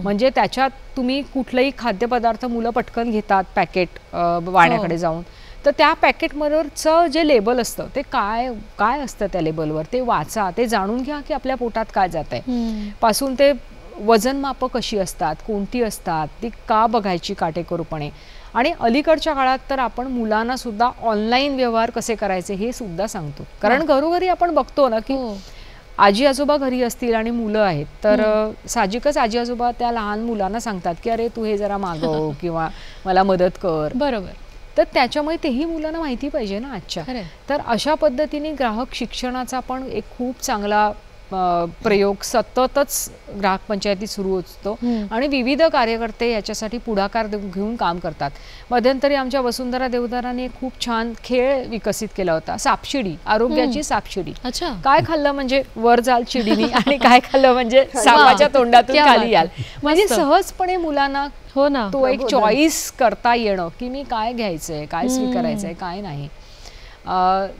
म्हणजे त्याच्यात तुम्ही कुठलाही खाद्यपदार्थ मुलं पटकन घेतात पॅकेट वाण्याकडे जाऊन, तर त्या पॅकेटवरचं जे लेबल असतं ते काय काय असतं त्या लेबलवर ते वाचा, ते जाणून घ्या की आपल्या पोटात काय जात आहे. पासून ते वजन मापं कशी असतात, कोणती असतात, ती का बघायची काटेकोरपणे. आणि अलीकडच्या काळात तर आपण मुलांना सुद्धा ऑनलाईन व्यवहार कसे करायचे हे सुद्धा सांगतो. कारण घरोघरी आपण बघतो ना की आजी आजोबा घरी असतील आणि मुलं आहेत, तर साहजिकच आजी आजोबा त्या लहान मुलांना सांगतात की अरे तू हे जरा मागव किंवा मला मदत कर. बरोबर. तर त्याच्यामुळे तेही मुलांना माहिती पाहिजे ना आजच्या. तर अशा पद्धतीने ग्राहक शिक्षणाचा पण एक खूप चांगला प्रयोग सततच ग्राहक पंचायती सुरू असतो आणि विविध कार्यकर्ते याच्यासाठी पुढाकार घेऊन काम करतात. मध्यंतरी आमच्या वसुंधरा देवदाराने खूप छान खेळ विकसित केला होता, सापशिडी, आरोग्याची सापशिडी. काय खाल्लं म्हणजे वर जाल चिडीनी आणि काय खाल्लं म्हणजे सापाच्या तोंडातून खाली याल. म्हणजे सहजपणे मुलांना हो ना तो एक चॉईस करता येणं की मी काय घ्यायचंय, काय स्वीकारायचंय, काय नाही.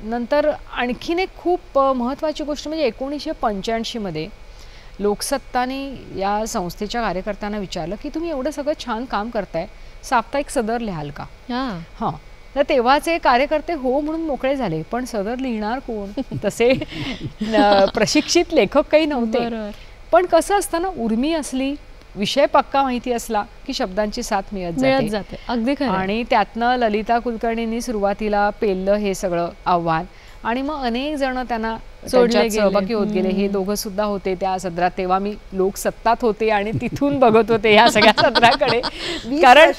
नंतर आणखीन एक खूप महत्त्वाची गोष्ट म्हणजे 1985 मध्ये लोकसत्ताने या संस्थेच्या कार्यकर्त्यांना विचारलं की तुम्ही एवढं सगळं छान काम करताय, साप्ताहिक सदर लिहाल का. हां, तर तेव्हाचे कार्यकर्ते हो म्हणून मोकळे झाले. पण सदर लिहिणार कोण, तसे प्रशिक्षित लेखक काही नव्हते. पण कसं असतं ना, उर्मी असली, विषय पक्का माहिती असला की शब्दांची साथ मिळत जाते. अगदी खरं. आणि त्यातनं ललिता कुलकर्णींनी सुरुवातीला पेललं हे सगळं आव्हान आणि मग अनेक जण त्यांना सहभागी होत गेले. हे दोघं सुद्धा होते त्या सदरात. तेव्हा मी लोकसत्तात होते आणि तिथून बघत होते या सगळ्या सदराकडे. कारण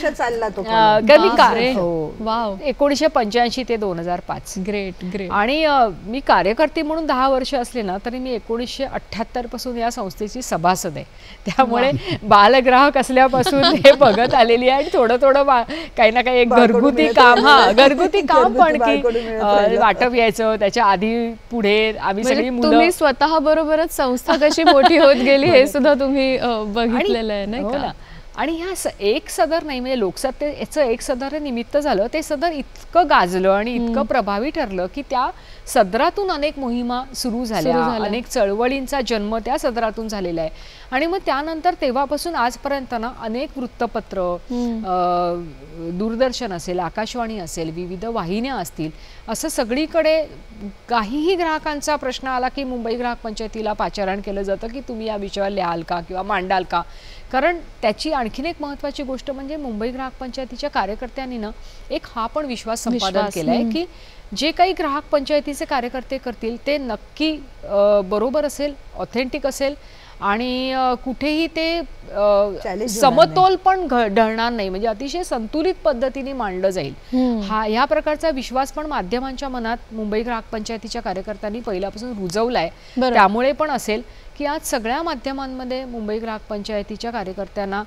1985 ते 2005. ग्रेट. आणि मी कार्यकर्ती म्हणून 10 वर्ष असले ना तरी मी 1978 पासून या संस्थेची सभासद आहे. त्यामुळे बालग्राहक असल्यापासून हे बघत आलेली आहे. आणि थोडं काही ना काही एक घरगुती काम पण की वाटप यायचं त्याच्या आधी पुढे तुम्ही स्वतः बरोबरच संस्था कशी मोठी होत गेली हे सुद्धा तुम्ही बघितलेलं आहे नाही का. आणि ह्या एक सदर नाही म्हणजे लोकसत्तेचं एक सदर निमित्त झालं. ते सदर इतकं गाजलं आणि इतकं प्रभावी ठरलं की त्या सदरातून अनेक मोहिमा सुरू झाल्या, अनेक चळवळींचा जन्म त्या सदरातून झालेला आहे. आणि मग त्यानंतर तेव्हापासून आजपर्यंत ना अनेक वृत्तपत्र, दूरदर्शन असेल, आकाशवाणी असेल, विविध वाहिन्या असतील, असं सगळीकडे काहीही ग्राहकांचा प्रश्न आला की मुंबई ग्राहक पंचायतीला पाचारण केलं जातं की तुम्ही या विषयावर लिहाल का किंवा मांडाल का. कारण त्याची आणखीन एक महत्त्वाची गोष्ट म्हणजे मुंबई ग्राहक पंचायतीच्या कार्यकर्त्यांनी ना एक हा पण विश्वास संपादन केलाय की जे काही ग्राहक पंचायतीचे कार्यकर्ते करतील ते नक्की बरोबर असेल, ऑथेंटिक असेल आणि कुठेही ते समतोल पण ढळणार नाही. म्हणजे अतिशय संतुलित पद्धतीने मांडलं जाईल. ह्या प्रकारचा विश्वास पण माध्यमांच्या मनात मुंबई ग्राहक पंचायतीच्या कार्यकर्त्यांनी पहिल्यापासून रुजवलाय. त्यामुळे पण असेल की आज सगळ्या माध्यमांमध्ये मुंबई ग्राहक पंचायतीच्या कार्यकर्त्यांना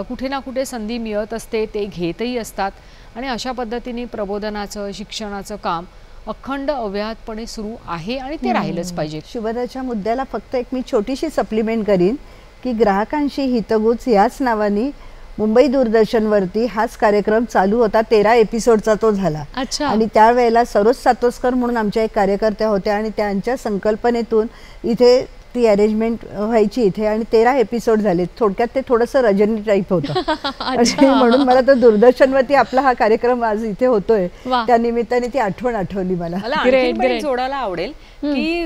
कुठे ना कुठे संधी मिळत असते, ते घेतही असतात. आणि अशा पद्धतीने प्रबोधनाचं, शिक्षणाचं काम अखंड अव्याहतपणे सुरू आहे आणि ते राहिलंच पाहिजे. शुभदाच्या मुद्द्याला फक्त एक मी छोटीशी सप्लिमेंट करीन की ग्राहकांशी हितगुज याच नावाने मुंबई दूरदर्शनवरती हाच कार्यक्रम चालू होता. 13 एपिसोडचा तो झाला. आणि त्यावेळेला सरोज सातोसकर म्हणून आमच्या एक कार्यकर्त्या होत्या आणि त्यांच्या संकल्पनेतून इथे ती अरेंजमेंट व्हायची इथे आणि 13 एपिसोड झाले. थोडक्यात ते थोडंसं रजनी टाईप होतं. म्हणून मला तर दूरदर्शनवरती आपला हा कार्यक्रम आज इथे होतोय त्या निमित्ताने ती आठवण आठवली. मला जोडायला आवडेल की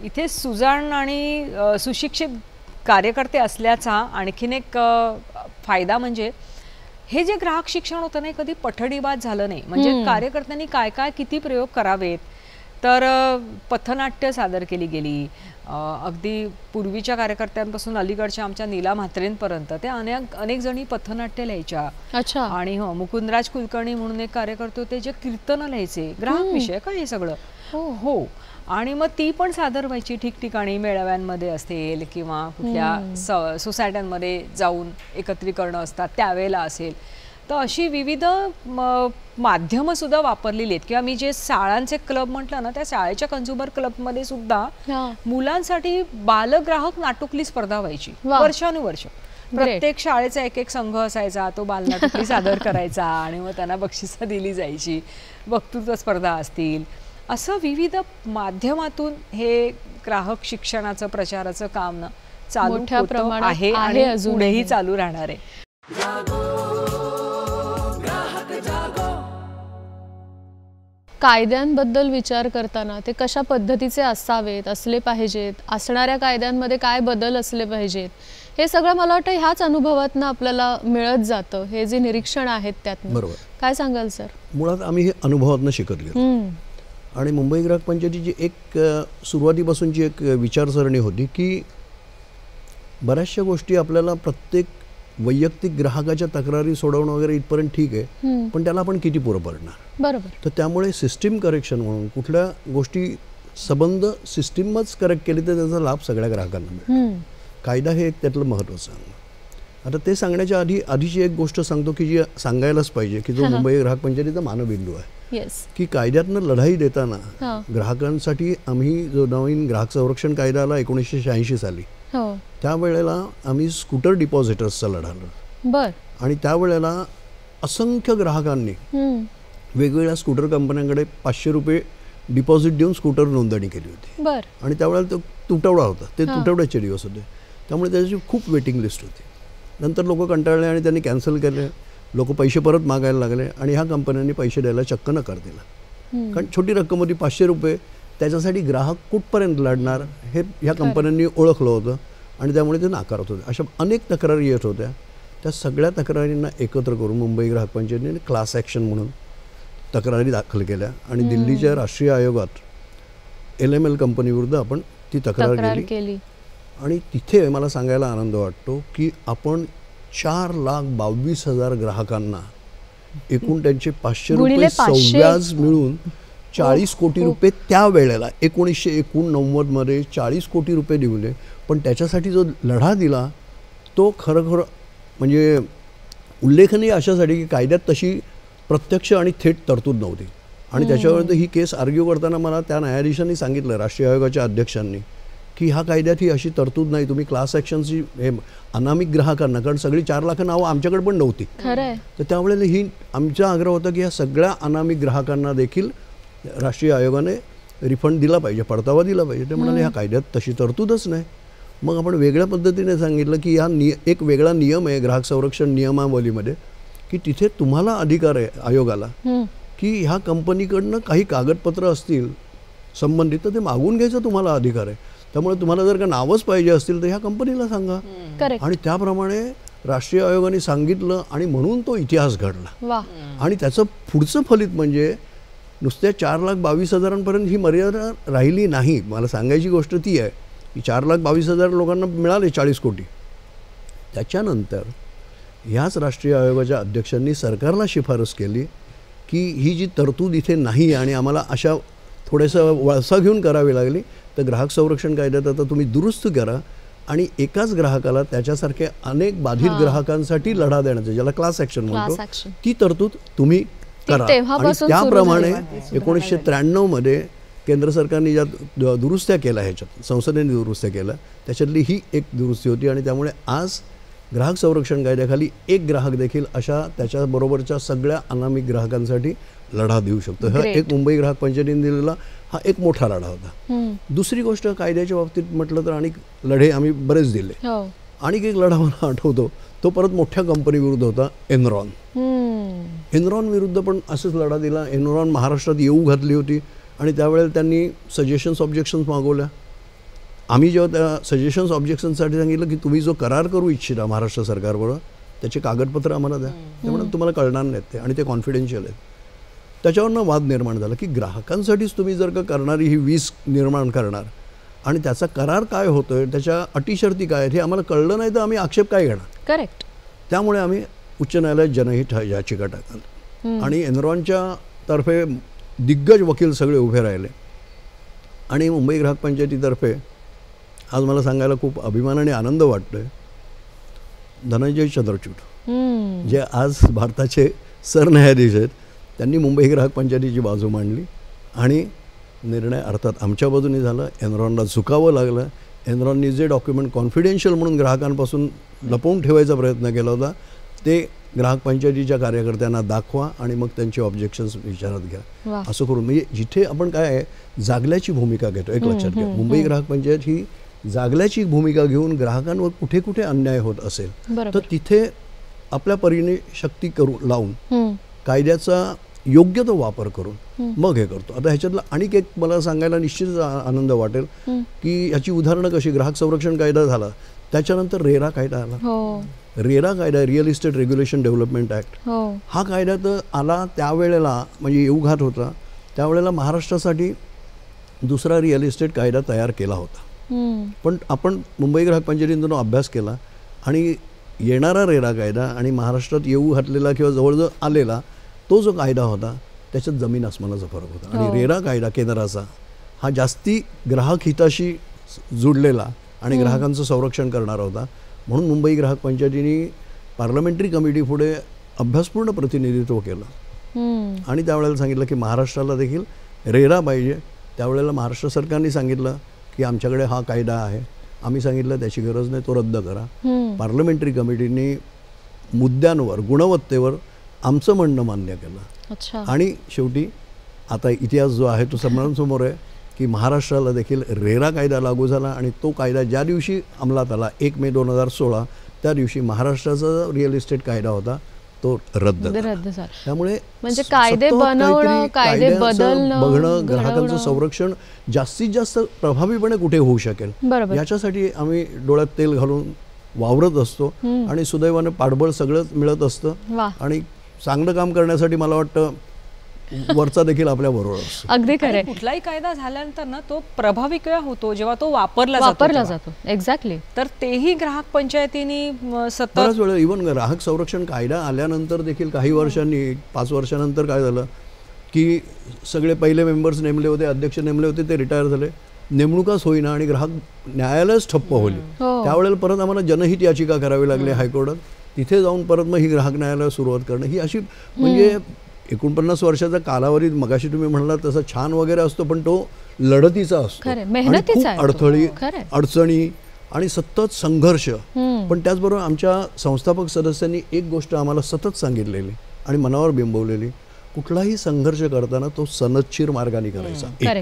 इथे सुजाण आणि सुशिक्षित कार्यकर्ते असल्याचा आणखीन एक फायदा म्हणजे हे जे ग्राहक शिक्षण होतं ना कधी पठडीबाद झालं नाही. म्हणजे कार्यकर्त्यांनी काय काय किती प्रयोग करावेत. तर पथनाट्य सादर केली गेली. अगदी पूर्वीच्या कार्यकर्त्यांपासून अलीकडच्या आमच्या नीला म्हात्रेंपर्यंत त्या अनेक जणी पथनाट्य लिहायच्या. आणि मुकुंदराज कुलकर्णी म्हणून एक कार्यकर्ते होते जे कीर्तन लिहायचे, ग्राहक विषय का हे सगळं. हो. आणि मग ती पण सादर व्हायची ठिकठिकाणी, मेळाव्यांमध्ये असेल किंवा कुठल्या सोसायट्यांमध्ये जाऊन एकत्रीकरणं असतात त्यावेळेला असेल. तर अशी विविध माध्यमं सुद्धा वापरलेली आहेत. किंवा मी जे शाळांचे क्लब म्हटलं ना, त्या शाळेच्या कन्झ्युमर क्लबमध्ये सुद्धा मुलांसाठी बालग्राहक नाटुकली स्पर्धा व्हायची वर्षानुवर्ष. प्रत्येक शाळेचा एक संघ असायचा, तो बालनाटुकडी सादर करायचा आणि मग त्यांना बक्षिसं दिली जायची, वक्तृत्व स्पर्धा असतील, असं विविध माध्यमातून हे ग्राहक शिक्षणाचं प्रचाराचं काम ना चालू आहे आणि पुढेही चालू राहणार आहे. कायद्यांबद्दल विचार करताना ते कशा पद्धतीचे असावेत, असले पाहिजेत, असणाऱ्या कायद्यांमध्ये काय बदल असले पाहिजेत, हे सगळं मला वाटतं ह्याच अनुभवातनं आपल्याला मिळत जातं. हे जे निरीक्षण आहेत त्यात बरोबर. काय सांगाल सर? मुळात आम्ही हे अनुभवातनं शिकत गेलो आणि मुंबई ग्राहक पंचायतीची एक सुरुवातीपासूनची एक विचारसरणी होती की बऱ्याचशा गोष्टी आपल्याला प्रत्येक वैयक्तिक ग्राहकाच्या तक्रारी सोडवणं वगैरे इथपर्यंत ठीक आहे, पण त्याला आपण किती पुरं पडणार. बरोबर. तर त्यामुळे सिस्टीम करेक्शन म्हणून कुठल्या गोष्टी संबंध सिस्टीमच करेक्ट केली तर त्याचा लाभ सगळ्या ग्राहकांना मिळतो. कायदा हे एक त्यातलं महत्त्वाचं आहे. आता ते सांगण्याच्या आधीची एक गोष्ट सांगतो की जी सांगायलाच पाहिजे की जो मुंबई ग्राहक पंचायतीचा मानबिंदू आहे की कायद्यातनं लढाई देताना ग्राहकांसाठी आम्ही जो नवीन ग्राहक संरक्षण कायदा आला 1986 साली, त्यावेळेला आम्ही स्कूटर डिपॉझिटर्सचा लढा लढलो आणि त्यावेळेला असंख्य ग्राहकांनी वेगवेगळ्या स्कूटर कंपन्यांकडे 500 रुपये डिपॉझिट देऊन स्कूटर नोंदणी केली होती आणि त्यावेळेला तो तुटवडा होता, ते तुटवड्याचे दिवस होते, त्यामुळे त्याची खूप वेटिंग लिस्ट होती. नंतर लोक कंटाळले आणि त्यांनी कॅन्सल केले, लोक पैसे परत मागायला लागले आणि ह्या कंपन्यांनी पैसे द्यायला चक्क नकार दिला. कारण छोटी रक्कम होती, 500 रुपये, त्याच्यासाठी ग्राहक कुठपर्यंत लढणार हे ह्या कंपन्यांनी ओळखलं होतं आणि त्यामुळे ते नाकारत होते. अशा अनेक तक्रारी येत होत्या. त्या सगळ्या तक्रारींना एकत्र करून मुंबई ग्राहक पंचायतीने क्लास ॲक्शन म्हणून तक्रारी दाखल केल्या आणि दिल्लीच्या राष्ट्रीय आयोगात LML कंपनीविरुद्ध आपण ती तक्रार केली आणि तिथे मला सांगायला आनंद वाटतो की आपण 4,22,000 ग्राहकांना एकूण त्यांचे 500 रुपये सव्याज मिळून 40 कोटी रुपये त्यावेळेला 1989 मध्ये 40 कोटी रुपये दिले. पण त्याच्यासाठी जो लढा दिला तो खरोखर म्हणजे उल्लेखनीय अशासाठी की कायद्यात तशी प्रत्यक्ष आणि थेट तरतूद नव्हती आणि त्याच्यावर ही केस आर्ग्यू करताना मला त्या न्यायाधीशांनी सांगितलं, राष्ट्रीय आयोगाच्या अध्यक्षांनी, की ह्या कायद्यात ही अशी तरतूद नाही, तुम्ही क्लास ॲक्शनची हे अनामिक ग्राहकांना, कारण सगळी 4 लाख नावं आमच्याकडे पण नव्हती, तर त्यावेळेला ही आमचा आग्रह होता की ह्या सगळ्या अनामिक ग्राहकांना देखील राष्ट्रीय आयोगाने रिफंड दिला पाहिजे, परतावा दिला पाहिजे. ते म्हणाले ह्या कायद्यात तशी तरतूदच नाही. मग आपण वेगळ्या पद्धतीने सांगितलं की हा एक वेगळा नियम आहे ग्राहक संरक्षण नियमावलीमध्ये की तिथे तुम्हाला अधिकार आहे आयोगाला की ह्या कंपनीकडनं काही कागदपत्र असतील संबंधित तर ते मागून घ्यायचा तुम्हाला अधिकार आहे. त्यामुळे तुम्हाला जर का नावच पाहिजे असतील तर ह्या कंपनीला सांगा. आणि त्याप्रमाणे राष्ट्रीय आयोगाने सांगितलं आणि म्हणून तो इतिहास घडला. आणि त्याचं पुढचं फलित म्हणजे नुसत्या 4,22,000 ही मर्यादा राहिली नाही. मला सांगायची गोष्ट ती आहे की 4,22,000 लोकांना मिळाले 40 कोटी. त्याच्यानंतर ह्याच राष्ट्रीय आयोगाच्या अध्यक्षांनी सरकारला शिफारस केली की ही जी तरतूद इथे नाही आणि आम्हाला अशा थोडंसं वळसा घेऊन करावी लागली, तर ग्राहक संरक्षण कायद्यात आता तुम्ही दुरुस्त करा आणि एकाच ग्राहकाला त्याच्यासारखे अनेक बाधित ग्राहकांसाठी लढा देण्याचं, ज्याला क्लास ॲक्शन म्हणतो, ती तरतूद तुम्ही करा. आणि त्याप्रमाणे 1993 मध्ये केंद्र सरकारने ज्या दुरुस्त्या केल्या, ह्याच्यात संसदेने दुरुस्त्या केल्या, त्याच्यातली ही एक दुरुस्ती होती. आणि त्यामुळे आज ग्राहक संरक्षण कायद्याखाली एक ग्राहक देखील अशा त्याच्याबरोबरच्या सगळ्या अनामिक ग्राहकांसाठी लढा देऊ शकतो. हा एक मुंबई ग्राहक पंचायतीने दिलेला हा एक मोठा लढा होता. दुसरी गोष्ट कायद्याच्या बाबतीत म्हटलं तर आणि लढे आम्ही बरेच दिले. आणि एक लढा मला आठवतो, तो परत मोठ्या कंपनी विरुद्ध होता, एनरॉन. एनरॉन विरुद्ध पण असंच लढा दिला. एनरॉन महाराष्ट्रात येऊ घातली होती आणि त्यावेळेला त्यांनी सजेशन्स ऑब्जेक्शन्स मागवल्या. आम्ही जेव्हा त्या सजेशन्स ऑब्जेक्शनसाठी सांगितलं की तुम्ही जो करार करू इच्छिता महाराष्ट्र सरकारबरोबर त्याचे कागदपत्र आम्हाला द्या, त्यामुळे तुम्हाला कळणार नाहीत ते आणि ते कॉन्फिडेन्शियल आहेत. त्याच्यावरनं वाद निर्माण झाला की ग्राहकांसाठीच तुम्ही जर का करणारी ही वीज निर्माण करणार आणि त्याचा करार काय होतोय, त्याच्या अटी शर्ती काय आहेत हे आम्हाला कळलं नाही तर आम्ही आक्षेप काय घेणार. करेक्ट. त्यामुळे आम्ही उच्च न्यायालयात जनहित याचिका टाकली आणि एनरॉनच्या तर्फे दिग्गज वकील सगळे उभे राहिले आणि मुंबई ग्राहक पंचायतीतर्फे आज मला सांगायला खूप अभिमान आणि आनंद वाटतोय, धनंजय चंद्रचूड जे आज भारताचे सरन्यायाधीश आहेत, त्यांनी मुंबई ग्राहक पंचायतीची बाजू मांडली आणि निर्णय अर्थात आमच्या बाजूने झाला. एनरॉनला झुकावं लागलं. एनरॉननी जे डॉक्युमेंट कॉन्फिडेन्शियल म्हणून ग्राहकांपासून लपवून ठेवायचा प्रयत्न केला होता ते ग्राहक पंचायतीच्या कार्यकर्त्यांना दाखवा आणि मग त्यांचे ऑब्जेक्शन्स विचारात घ्या, असं करून. म्हणजे जिथे आपण काय आहे जागल्याची भूमिका घेतो, एक लक्षात घ्या, मुंबई ग्राहक पंचायत ही जागल्याची भूमिका घेऊन ग्राहकांवर कुठे कुठे अन्याय होत असेल तर तिथे आपल्या परीने शक्ती करून लावून कायद्याचा योग्य तो वापर करून मग हे करतो. आता ह्याच्यातला आणखी एक मला सांगायला निश्चित आनंद वाटेल की ह्याची उदाहरणं कशी, ग्राहक संरक्षण कायदा झाला, त्याच्यानंतर रेरा कायदा आला. रेरा कायदा, real estate regulation development act, हा कायदा तर आला त्यावेळेला म्हणजे येऊघात होता, त्यावेळेला महाराष्ट्रासाठी दुसरा रिअल इस्टेट कायदा तयार केला होता. पण आपण मुंबई ग्राहक पंचायतीतून अभ्यास केला आणि येणारा रेरा कायदा आणि महाराष्ट्रात येऊ घातलेला किंवा जवळजवळ आलेला तो जो कायदा होता त्याच्यात जमीन आसमानाचा फरक होता. आणि रेरा कायदा केंद्राचा हा जास्ती ग्राहक हिताशी जुडलेला आणि ग्राहकांचं संरक्षण करणारा होता. म्हणून मुंबई ग्राहक पंचायतीने पार्लमेंटरी कमिटी पुढे अभ्यासपूर्ण प्रतिनिधित्व केलं आणि त्यावेळेला सांगितलं की महाराष्ट्राला देखील रेरा पाहिजे. त्यावेळेला महाराष्ट्र सरकारने सांगितलं की आमच्याकडे हा कायदा आहे, आम्ही सांगितलं त्याची गरज नाही, तो रद्द करा. पार्लमेंटरी कमिटीने मुद्द्यांवर गुणवत्तेवर आमचं म्हणणं मान्य केलं आणि शेवटी आता इतिहास जो आहे तो सर्वांसमोर आहे की महाराष्ट्राला देखील रेरा कायदा लागू झाला आणि तो कायदा ज्या दिवशी अंमलात आला 1 मे 2016 त्या दिवशी महाराष्ट्राचा रिअल इस्टेट कायदा होता तो रद्द झाला. त्यामुळे म्हणजे कायदे बनवणं, कायदे बदलणं, बघणं, ग्राहकांचं संरक्षण जास्तीत जास्त प्रभावीपणे कुठे होऊ शकेल याच्यासाठी आम्ही डोळ्यात तेल घालून वावरत असतो आणि सुदैवाने पाठबळ सगळं मिळत असतं आणि चांगलं काम करण्यासाठी मला वाटतं वरचा देखील आपल्या बरोबर असतो. अगदी खरं. कुठलाही कायदा झाल्यानंतर ना तो प्रभावी केव्हा होतो जेव्हा तो वापरला जातो. एक्झॅक्टली. तर तेही ग्राहक पंचायतीने सतत बऱ्याच वेळा इव्हन ग्राहक संरक्षण कायदा आल्यानंतर देखील काही वर्षांनी 5 वर्षानंतर काय झालं की सगळे पहिले मेंबर्स नेमले होते, अध्यक्ष नेमले होते, ते रिटायर झाले, नेमणुकाच होईना आणि ग्राहक न्यायालयच ठप्प होली. त्यावेळेला परत आम्हाला जनहित याचिका करावी लागली हायकोर्टात, तिथे जाऊन परत मग ही ग्राहक न्यायालय सुरुवात करणं ही अशी म्हणजे 49 वर्षाचा कालावधी मगाशी तुम्ही म्हणाला तसा छान वगैरे असतो पण तो लढतीचा असतो, खूप अडचणी आणि सतत संघर्ष. पण त्याचबरोबर आमच्या संस्थापक सदस्यांनी एक गोष्ट आम्हाला सतत सांगितलेली आणि मनावर बिंबवलेली, कुठलाही संघर्ष करताना तो सनदशीर मार्गाने करायचा,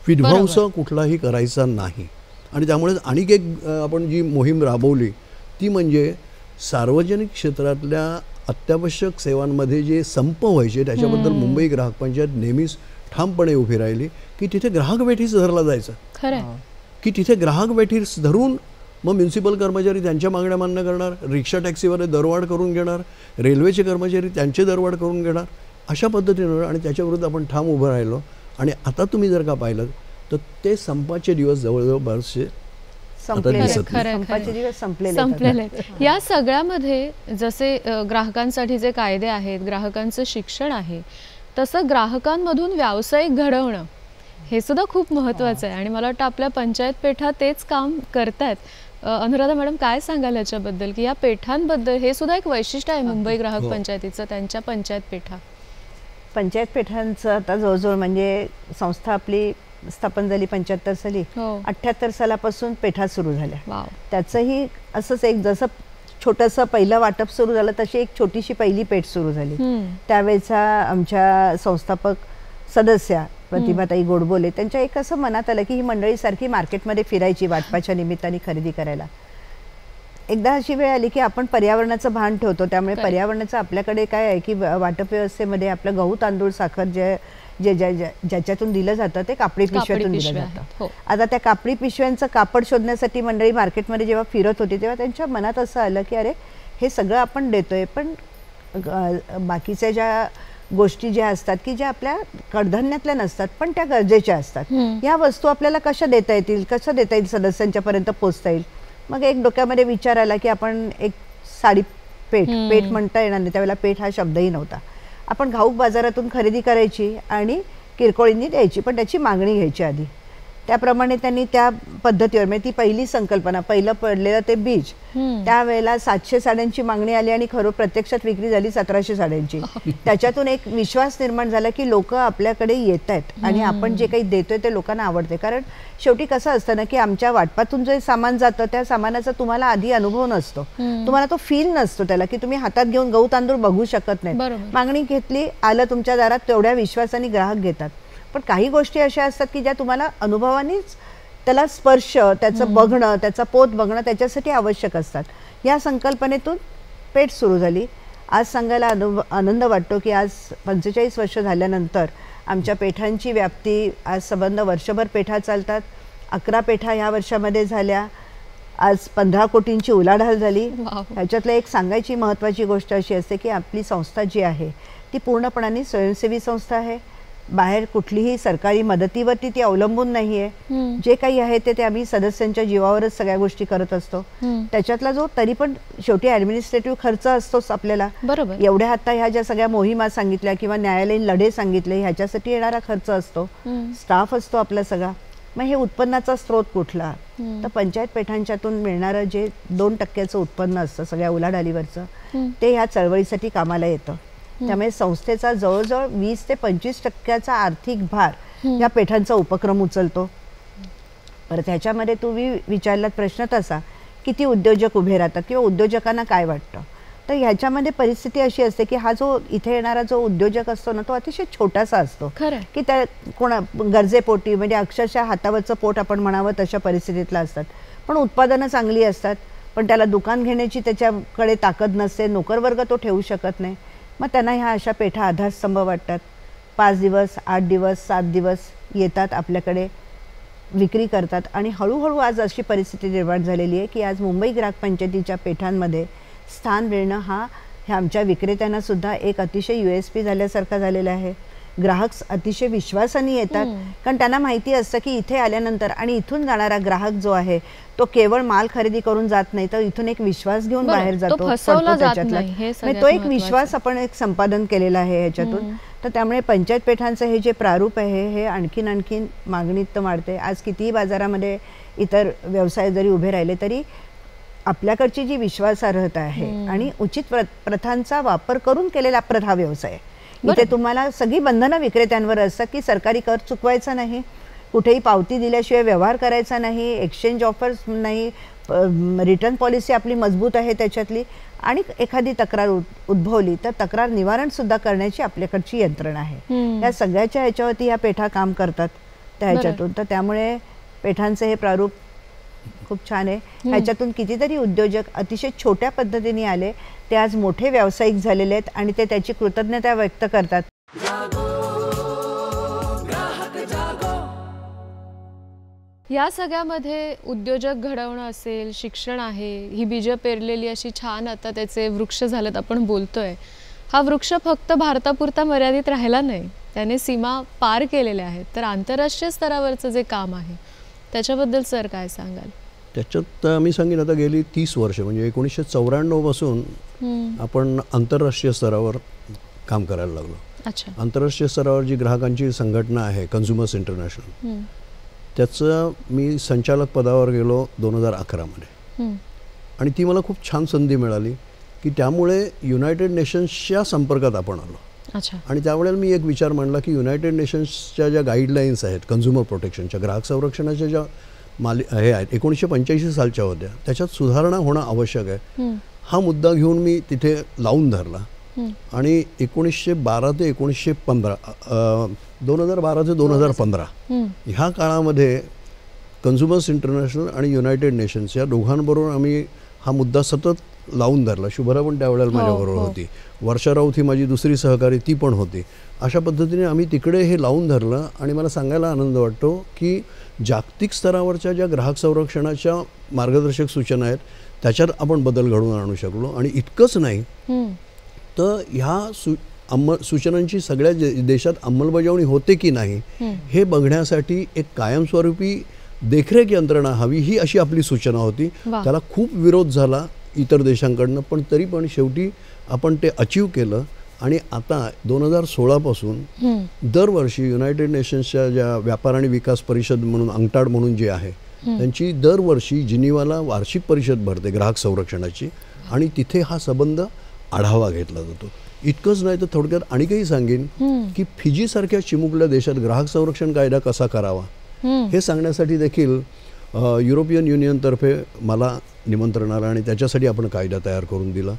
विध्वंस कुठलाही करायचा नाही. आणि त्यामुळे आणखी एक आपण जी मोहीम राबवली ती म्हणजे सार्वजनिक क्षेत्रातल्या अत्यावश्यक सेवांमध्ये जे संप व्हायचे त्याच्याबद्दल मुंबई ग्राहक पंचायत नेहमीच ठामपणे उभी राहिली की तिथे ग्राहक बेठीस धरला जायचा, की तिथे ग्राहक बेठीस धरून मग म्युन्सिपल कर्मचारी त्यांच्या मागण्या मान्य करणार, रिक्षा टॅक्सीवाले दरवाढ करून घेणार, रेल्वेचे कर्मचारी त्यांचे दरवाढ करून घेणार, अशा पद्धतीनं आणि त्याच्याविरुद्ध आपण ठाम उभं राहिलो. आणि आता तुम्ही जर का पाहिलं तर ते संपाचे दिवस जवळजवळ बरेचसे संपलेले. या सगळ्यामध्ये जसे ग्राहकांसाठी जे कायदे आहेत, ग्राहकांचं शिक्षण आहे, तसं ग्राहकांमधून व्यावसायिक घडवणं हे सुद्धा खूप महत्त्वाचं आहे आणि मला वाटतं आपल्या पंचायत पेठा तेच काम करतात. अनुराधा मॅडम काय सांगाल याच्याबद्दल की या पेठांबद्दल? हे सुद्धा एक वैशिष्ट्य आहे मुंबई ग्राहक पंचायतीचं, त्यांच्या पंचायत पेठा. पंचायत पेठांचं आता जवळजवळ म्हणजे संस्था आपली स्थापन झाली 75 साली, 78 सालापासून पेठा सुरू झाल्या. त्याचंही असंच एक जसं छोटंसं पहिलं वाटप सुरू झालं तशी एक छोटीशी पहिली पेठ सुरू झाली. त्यावेळेचा आमच्या संस्थापक सदस्या प्रतिभाताई गोडबोले त्यांच्या एक असं मनात आलं की ही मंडळी सारखी मार्केटमध्ये फिरायची वाटपाच्या निमित्ताने खरेदी करायला. एकदा अशी वेळ आली की आपण पर्यावरणाचं भान ठेवतो, त्यामुळे पर्यावरणाचं आपल्याकडे काय आहे की वाटप व्यवस्थेमध्ये आपलं गहू तांदूळ साखर जे ज्याच्यातून दिलं जातं ते कापडी पिशव्यातून दिलं जातं. आता त्या कापडी पिशव्यांचं कापड शोधण्यासाठी मंडळी मार्केटमध्ये जेव्हा फिरत होती तेव्हा त्यांच्या मनात असं आलं की अरे हे सगळं आपण देतोय पण बाकीच्या ज्या गोष्टी ज्या असतात की ज्या आपल्या कडधान्यातल्या नसतात पण त्या गरजेच्या असतात, या वस्तू आपल्याला कशा देता येतील, कसं देता येईल, सदस्यांच्या पर्यंत पोहोचता येईल. मग एक डोक्यामध्ये विचार आला की आपण एक साडी पेठ म्हणता येणार नाही, त्यावेळेला पेठ हा शब्दही नव्हता, आपण घाऊक बाजारातून खरेदी करायची आणि किरकोळींनी द्यायची पण त्याची मागणी घ्यायची आधी. त्याप्रमाणे त्यांनी त्या पद्धतीवर म्हणजे ती पहिली संकल्पना, पहिलं पडलेलं ते बीज, त्यावेळेला 700 साड्यांची मागणी आली आणि खरं प्रत्यक्षात विक्री झाली 1700 साड्यांची. त्याच्यातून एक विश्वास निर्माण झाला की लोक आपल्याकडे येत आहेत आणि आपण जे काही देतोय ते लोकांना आवडते. कारण शेवटी कसं असतं ना की आमच्या वाटपातून जे सामान जातं त्या सामानाचा तुम्हाला आधी अनुभव नसतो, तुम्हाला तो फील नसतो त्याला, की तुम्ही हातात घेऊन गहू तांदूळ बघू शकत नाही. मागणी घेतली, आलं तुमच्या दारात, तेवढ्या विश्वासाने ग्राहक घेतात. पण काही गोष्टी अशा असतात की ज्या तुम्हाला अनुभवानेच त्याला स्पर्श, त्याचं बघणं, त्याचा पोत बघणं त्याच्यासाठी आवश्यक असतात. या संकल्पनेतून पेठ सुरू झाली. आज सांगायला आनंद वाटतो की आज 45 वर्ष झाल्यानंतर आमच्या पेठांची व्याप्ती, आज संबंध वर्षभर पेठा चालतात. 11 पेठा ह्या वर्षामध्ये झाल्या. आज 15 कोटींची उलाढाल झाली. ह्याच्यातलं एक सांगायची महत्त्वाची गोष्ट अशी असते की आपली संस्था जी आहे ती पूर्णपणाने स्वयंसेवी संस्था आहे. बाहेर कुठलीही सरकारी मदतीवरती ती अवलंबून नाही आहे. जे काही आहे ते आम्ही सदस्यांच्या जीवावरच सगळ्या गोष्टी करत असतो. त्याच्यातला जो तरी पण शेवटी ॲडमिनिस्ट्रेटिव्ह खर्च असतोच आपल्याला. बरोबर. एवढ्या आता ह्या ज्या सगळ्या मोहिमा सांगितल्या किंवा न्यायालयीन लढे सांगितले ह्याच्यासाठी येणारा खर्च असतो, स्टाफ असतो आपला सगळा. मग हे उत्पन्नाचा स्रोत कुठला? तर पंचायत पेठांच्यातून मिळणारं जे 2% उत्पन्न असतं सगळ्या उलाढालीवरचं, ते ह्या चळवळीसाठी कामाला येतं. त्यामुळे संस्थेचा जवळजवळ 20 ते 25% आर्थिक भार या पेठांचा उपक्रम उचलतो. परत ह्याच्यामध्ये तुम्ही विचारलात प्रश्न तसा किती उद्योजक उभे राहतात किंवा उद्योजकांना काय वाटतं, तर ह्याच्यामध्ये परिस्थिती अशी असते की हा जो इथे येणारा जो उद्योजक असतो ना तो अतिशय छोटासा असतो की त्या कोणा गरजेपोटी म्हणजे अक्षरशः हातावरचं पोट आपण म्हणावं तशा परिस्थितीतला असतात. पण उत्पादनं चांगली असतात, पण त्याला दुकान घेण्याची त्याच्याकडे ताकद नसते, नोकरवर्ग तो ठेवू शकत नाही. मग त्यांना ह्या अशा पेठा आधारस्तंभ वाटतात. 5 दिवस, 8 दिवस, 7 दिवस येतात आपल्याकडे, विक्री करतात. आणि हळूहळू आज अशी परिस्थिती निर्माण झालेली आहे की आज मुंबई ग्राहक पंचायतीच्या पेठांमध्ये स्थान मिळणं हा ह्या आमच्या विक्रेत्यांना सुद्धा एक अतिशय USP झाल्यासारखा झालेला आहे. ग्राहक अतिशय विश्वासाने येतात कारण त्यांना माहिती असतं की इथे आल्यानंतर आणि इथून जाणारा ग्राहक जो आहे तो केवळ माल खरेदी करून जात नाही, तर इथून एक विश्वास घेऊन बाहेर जातो. तो एक विश्वास आपण एक संपादन केलेला आहे ह्याच्यातून. तर त्यामुळे पंचायत पेठांचं हे जे प्रारूप आहे हे आणखीन मागणीत वाढते. आज कितीही बाजारामध्ये इतर व्यवसाय जरी उभे राहिले तरी आपल्याकडची जी विश्वासार्हता आहे आणि उचित प्रथांचा वापर करून केलेला प्रथा व्यवसाय, इथे तुम्हाला सगळी बंधनं विक्रेत्यांवर असतात की सरकारी कर चुकवायचा नाही, कुठेही पावती दिल्याशिवाय व्यवहार करायचा नाही, एक्सचेंज ऑफर्स नाही, रिटर्न पॉलिसी आपली मजबूत आहे त्याच्यातली. आणि एखादी तक्रार उद्भवली तर तक्रार निवारण सुद्धा करण्याची आपल्याकडची यंत्रणा आहे. या सगळ्याच्या ह्याच्यावरती ह्या पेठा काम करतात त्या ह्याच्यातून. तर त्यामुळे पेठांचं हे प्रारूप खूप छान आहे. ह्याच्यातून कितीतरी उद्योजक अतिशय छोट्या पद्धतीने आले, ते आज मोठे व्यावसायिक झालेले आहेत आणि ते त्याची कृतज्ञता व्यक्त करतात. या सगळ्यामध्ये उद्योजक घडवणं असेल, शिक्षण आहे, ही बीजं पेरलेली अशी छान आता त्याचे वृक्ष झालेत आपण बोलतोय. हा वृक्ष फक्त भारतापुरता मर्यादित राहिला नाही, त्याने सीमा पार केलेल्या आहेत. तर आंतरराष्ट्रीय स्तरावरचं जे काम आहे त्याच्याबद्दल सर काय सांगाल? त्याच्यात मी सांगेन आता गेली 30 वर्ष म्हणजे 1994 पासून आपण आंतरराष्ट्रीय स्तरावर काम करायला लागलो. आंतरराष्ट्रीय स्तरावर जी ग्राहकांची संघटना आहे कन्झ्युमर्स इंटरनॅशनल, त्याचं मी संचालक पदावर गेलो 2011 मध्ये. आणि ती मला खूप छान संधी मिळाली की त्यामुळे युनायटेड नेशन्सच्या संपर्कात आपण आलो. आणि त्यावेळेला मी एक विचार मांडला की युनायटेड नेशन्सच्या ज्या गाईडलाईन्स आहेत कन्झ्युमर प्रोटेक्शनच्या, ग्राहक संरक्षणाच्या ज्या हे आहेत 1985 सालच्या होत्या, त्याच्यात सुधारणा होणं आवश्यक आहे. हा मुद्दा घेऊन मी तिथे लावून धरला. आणि 1912 ते 1915 2012 ते 2015 ह्या काळामध्ये कन्झ्युमर्स इंटरनॅशनल आणि युनायटेड नेशन्स या दोघांबरोबर आम्ही हा मुद्दा सतत लावून धरला. शुभरा पण त्यावेळेला माझ्याबरोबर होती, वर्षा राऊत ही माझी दुसरी सहकारी ती पण होती. अशा पद्धतीने आम्ही तिकडे हे लावून धरलं. आणि मला सांगायला आनंद वाटतो की जागतिक स्तरावरच्या ज्या ग्राहक संरक्षणाच्या मार्गदर्शक सूचना आहेत त्याच्यात आपण बदल घडवून आणू शकलो. आणि इतकंच नाही तर ह्या सूचनांची सगळ्या देशात अंमलबजावणी होते की नाही हे बघण्यासाठी एक कायमस्वरूपी देखरेख यंत्रणा हवी, ही अशी आपली सूचना होती. त्याला खूप विरोध झाला इतर देशांकडनं, पण तरी पण शेवटी आपण ते अचीव केलं. आणि आता 2016 पासून दरवर्षी युनायटेड नेशन्सच्या ज्या व्यापार आणि विकास परिषद म्हणून अंगटाड म्हणून जी आहे त्यांची दरवर्षी जिनिवाला वार्षिक परिषद भरते ग्राहक संरक्षणाची, आणि तिथे हा संबंध आढावा घेतला जातो. इतकंच नाही तर थोडक्यात आणि काही सांगेन की फिजीसारख्या चिमुकल्या देशात ग्राहक संरक्षण कायदा कसा करावा हे सांगण्यासाठी देखील युरोपियन युनियनतर्फे मला निमंत्रण आलं आणि त्याच्यासाठी आपण कायदा तयार करून दिला.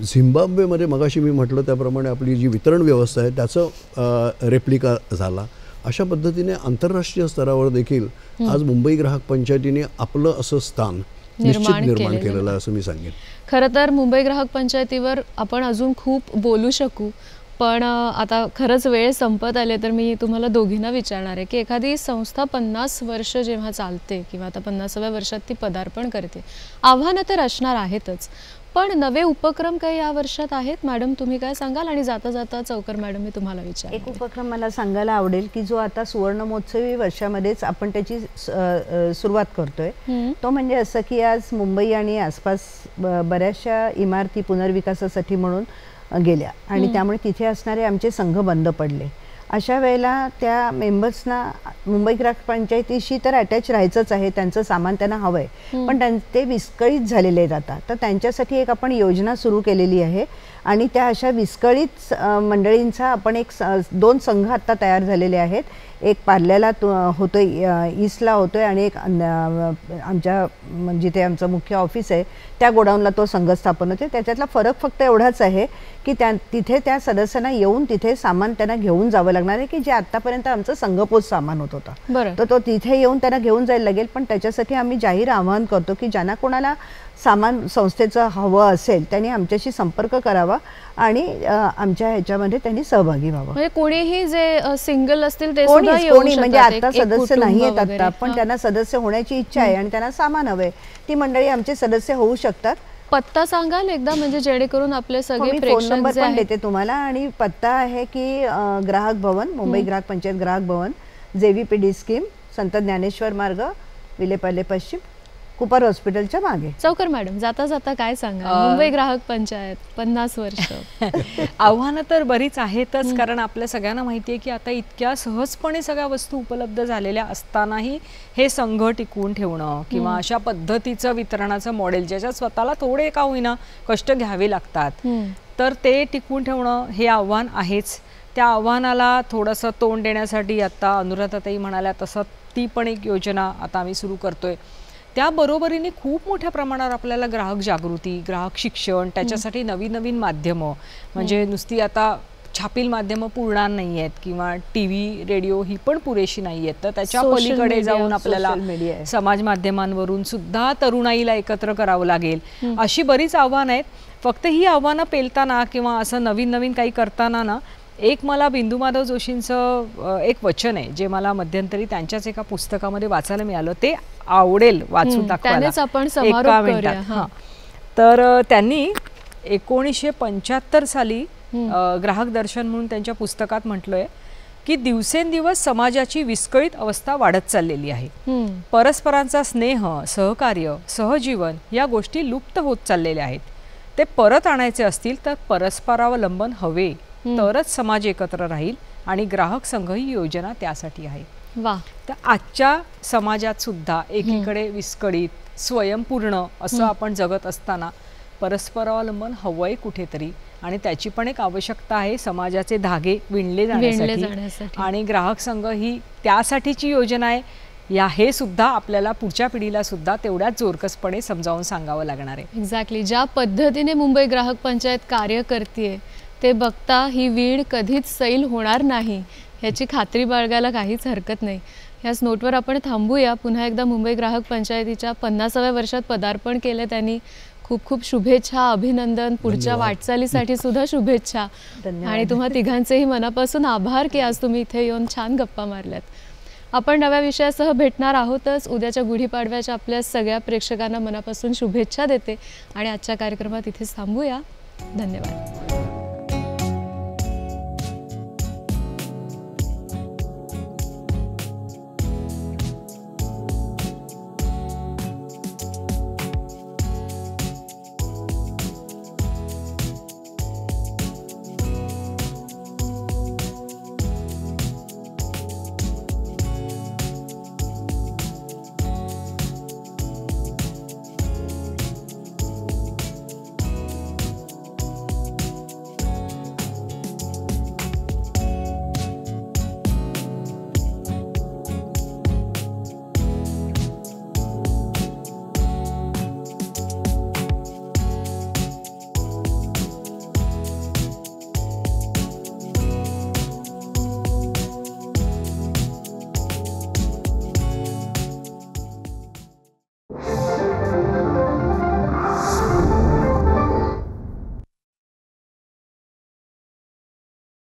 झिम्बाब्वेमध्ये मगाशी मी म्हटलं त्याप्रमाणे आपली जी वितरण व्यवस्था आहे त्याचं रेप्लिका झाला. अशा पद्धतीने आंतरराष्ट्रीय स्तरावर देखील आज मुंबई ग्राहक पंचायतीने आपलं असं स्थान निश्चित निर्माण केलेलं आहे असं मी सांगेन. खरं तर मुंबई ग्राहक पंचायतीवर आपण अजून खूप बोलू शकू, पण आता खरंच वेळ संपत आले तर मी तुम्हाला दोघींना विचारणार आहे की एखादी संस्था 50 वर्ष जेव्हा चालते किंवा आता 50व्या वर्षात ती पदार्पण करते, आव्हानं तर असणार आहेतच, पण नवे उपक्रम काही या वर्षात आहेत? मॅडम तुम्ही काय सांगाल? आणि जाता जाता चौकर मॅडम मी तुम्हाला विचार. एक उपक्रम मला सांगायला आवडेल की जो आता सुवर्ण महोत्सवी वर्षामध्येच आपण त्याची सुरुवात करतोय, तो म्हणजे असं की आज मुंबई आणि आसपास बऱ्याचशा इमारती पुनर्विकासासाठी म्हणून गेल्या आणि त्यामुळे तिथे असणारे आमचे संघ बंद पडले. अशा वेळेला त्या मेंबर्सना मुंबई ग्राहक पंचायतीशी तर अटॅच राहायचंच आहे, त्यांचं सामान त्यांना हवं आहे, पण ते विस्कळीत झालेले आहेत आता. तर त्यांच्यासाठी एक आपण योजना सुरू केलेली आहे आणि त्या अशा विस्कळीत मंडळींचा आपण एक 2 संघ आत्ता तयार झालेले आहेत. एक पार्ल्याला होतोय, ईस्टला होतोय आणि एक आमच्या जिथे आमचं मुख्य ऑफिस आहे त्या गोडाऊनला तो संघ स्थापन होते. त्याच्यातला फरक फक्त एवढाच आहे की तिथे त्या सदस्यांना येऊन तिथे सामान त्यांना घेऊन जावं लागणार आहे की जे आतापर्यंत आमचं संघपोच सामान होत होता, तर तो तिथे येऊन त्यांना घेऊन जायला लागेल. पण त्याच्यासाठी आम्ही जाहीर आवाहन करतो की ज्यांना कोणाला सामान संस्थेचं हवं असेल त्यांनी आमच्याशी संपर्क करावा आणि आमच्या ह्याच्यामध्ये त्यांनी सहभागी व्हावं. म्हणजे कोणीही जे सिंगल असतील ते कोणी म्हणजे आता सदस्य नाही आहेत आता, पण त्यांना सदस्य होण्याची इच्छा आहे आणि त्यांना सामान हवंय, ती मंडळी आमचे सदस्य होऊ शकतात. पत्ता सांगाल एकदा म्हणजे जेणेकरून आपले सगळे फोन नंबर पण देते तुम्हाला. आणि पत्ता आहे की ग्राहक भवन, मुंबई ग्राहक पंचायत ग्राहक भवन, JVPD स्कीम, संत ज्ञानेश्वर मार्ग, विलेपार्ले पश्चिम, कुपर हॉस्पिटलच्या मागे. चौकर मॅडम जाता जाता काय सांगा, मुंबई ग्राहक पंचायत 50 वर्ष. आव्हानं तर बरीच आहेतच, कारण आपल्या सगळ्यांना माहिती आहे की आता इतक्या सहजपणे सगळ्या वस्तू उपलब्ध झालेल्या असतानाही हे संघ टिकवून ठेवणं किंवा अशा पद्धतीचं वितरणाचं मॉडेल ज्याच्यात स्वतःला थोडे का होईना कष्ट घ्यावे लागतात, तर ते टिकवून ठेवणं हे आव्हान आहेच. त्या आव्हानाला थोडंसं तोंड देण्यासाठी आता अनुराधाताई म्हणाल्या तसं ती पण एक योजना आता आम्ही सुरू करतोय. त्याबरोबरीने खूप मोठ्या प्रमाणावर आपल्याला ग्राहक जागृती, ग्राहक शिक्षण, त्याच्यासाठी नवीन नवीन माध्यमं, म्हणजे नुसती आता छापील माध्यमं पुरणार नाही आहेत किंवा TV, रेडिओ ही पण पुरेशी नाही आहेत, तर त्याच्या पलीकडे जाऊन आपल्याला समाज माध्यमांवरून सुद्धा तरुणाईला एकत्र करावं लागेल. अशी बरीच आव्हानं आहेत. फक्त ही आव्हानं पेलताना किंवा असं नवीन नवीन काही करताना ना, एक मला बिंदू माधव जोशींचं एक वचन आहे जे मला मध्यंतरी त्यांच्याच एका पुस्तकामध्ये वाचायला मिळालं, ते आवडेल वाचून दाखवायला. तर त्यांनी 1975 साली ग्राहक दर्शन म्हणून त्यांच्या पुस्तकात म्हटलंय की दिवसेंदिवस समाजाची विस्कळीत अवस्था वाढत चाललेली आहे. परस्परांचा स्नेह, सहकार्य, सहजीवन या गोष्टी लुप्त होत चाललेल्या आहेत. ते परत आणायचे असतील तर परस्परावलंबन हवे, तरच समाज एकत्र राहील आणि ग्राहक संघ ही योजना त्यासाठी आहे. तर आजच्या समाजात सुद्धा एकीकडे विस्कळीत, स्वयंपूर्ण असं आपण जगत असताना परस्परावलंबन हवंय कुठेतरी, आणि त्याची पण एक आवश्यकता आहे. समाजाचे धागे विणले जाण्यासाठी आणि ग्राहक संघ ही त्यासाठीची योजना आहे. हे सुद्धा आपल्याला पुढच्या पिढीला सुद्धा तेवढ्याच जोरकसपणे समजावून सांगावं लागणार आहे. एक्झॅक्टली ज्या पद्धतीने मुंबई ग्राहक पंचायत कार्य करते ते बघता ही वीण कधीच सैल होणार नाही याची खात्री बाळगायला काहीच हरकत नाही. ह्याच नोटवर आपण थांबूया. पुन्हा एकदा मुंबई ग्राहक पंचायतीच्या 50व्या वर्षात पदार्पण केलं त्यांनी. खूप खूप शुभेच्छा, अभिनंदन, पुढच्या वाटचालीसाठी सुद्धा शुभेच्छा आणि तुम्हा तिघांचेही मनापासून आभार की आज तुम्ही इथे येऊन छान गप्पा मारल्यात. आपण नव्या विषयासह भेटणार आहोतच. उद्याच्या गुढीपाडव्याच्या आपल्या सगळ्या प्रेक्षकांना मनापासून शुभेच्छा देते आणि आजच्या कार्यक्रमात इथेच थांबूया. धन्यवाद.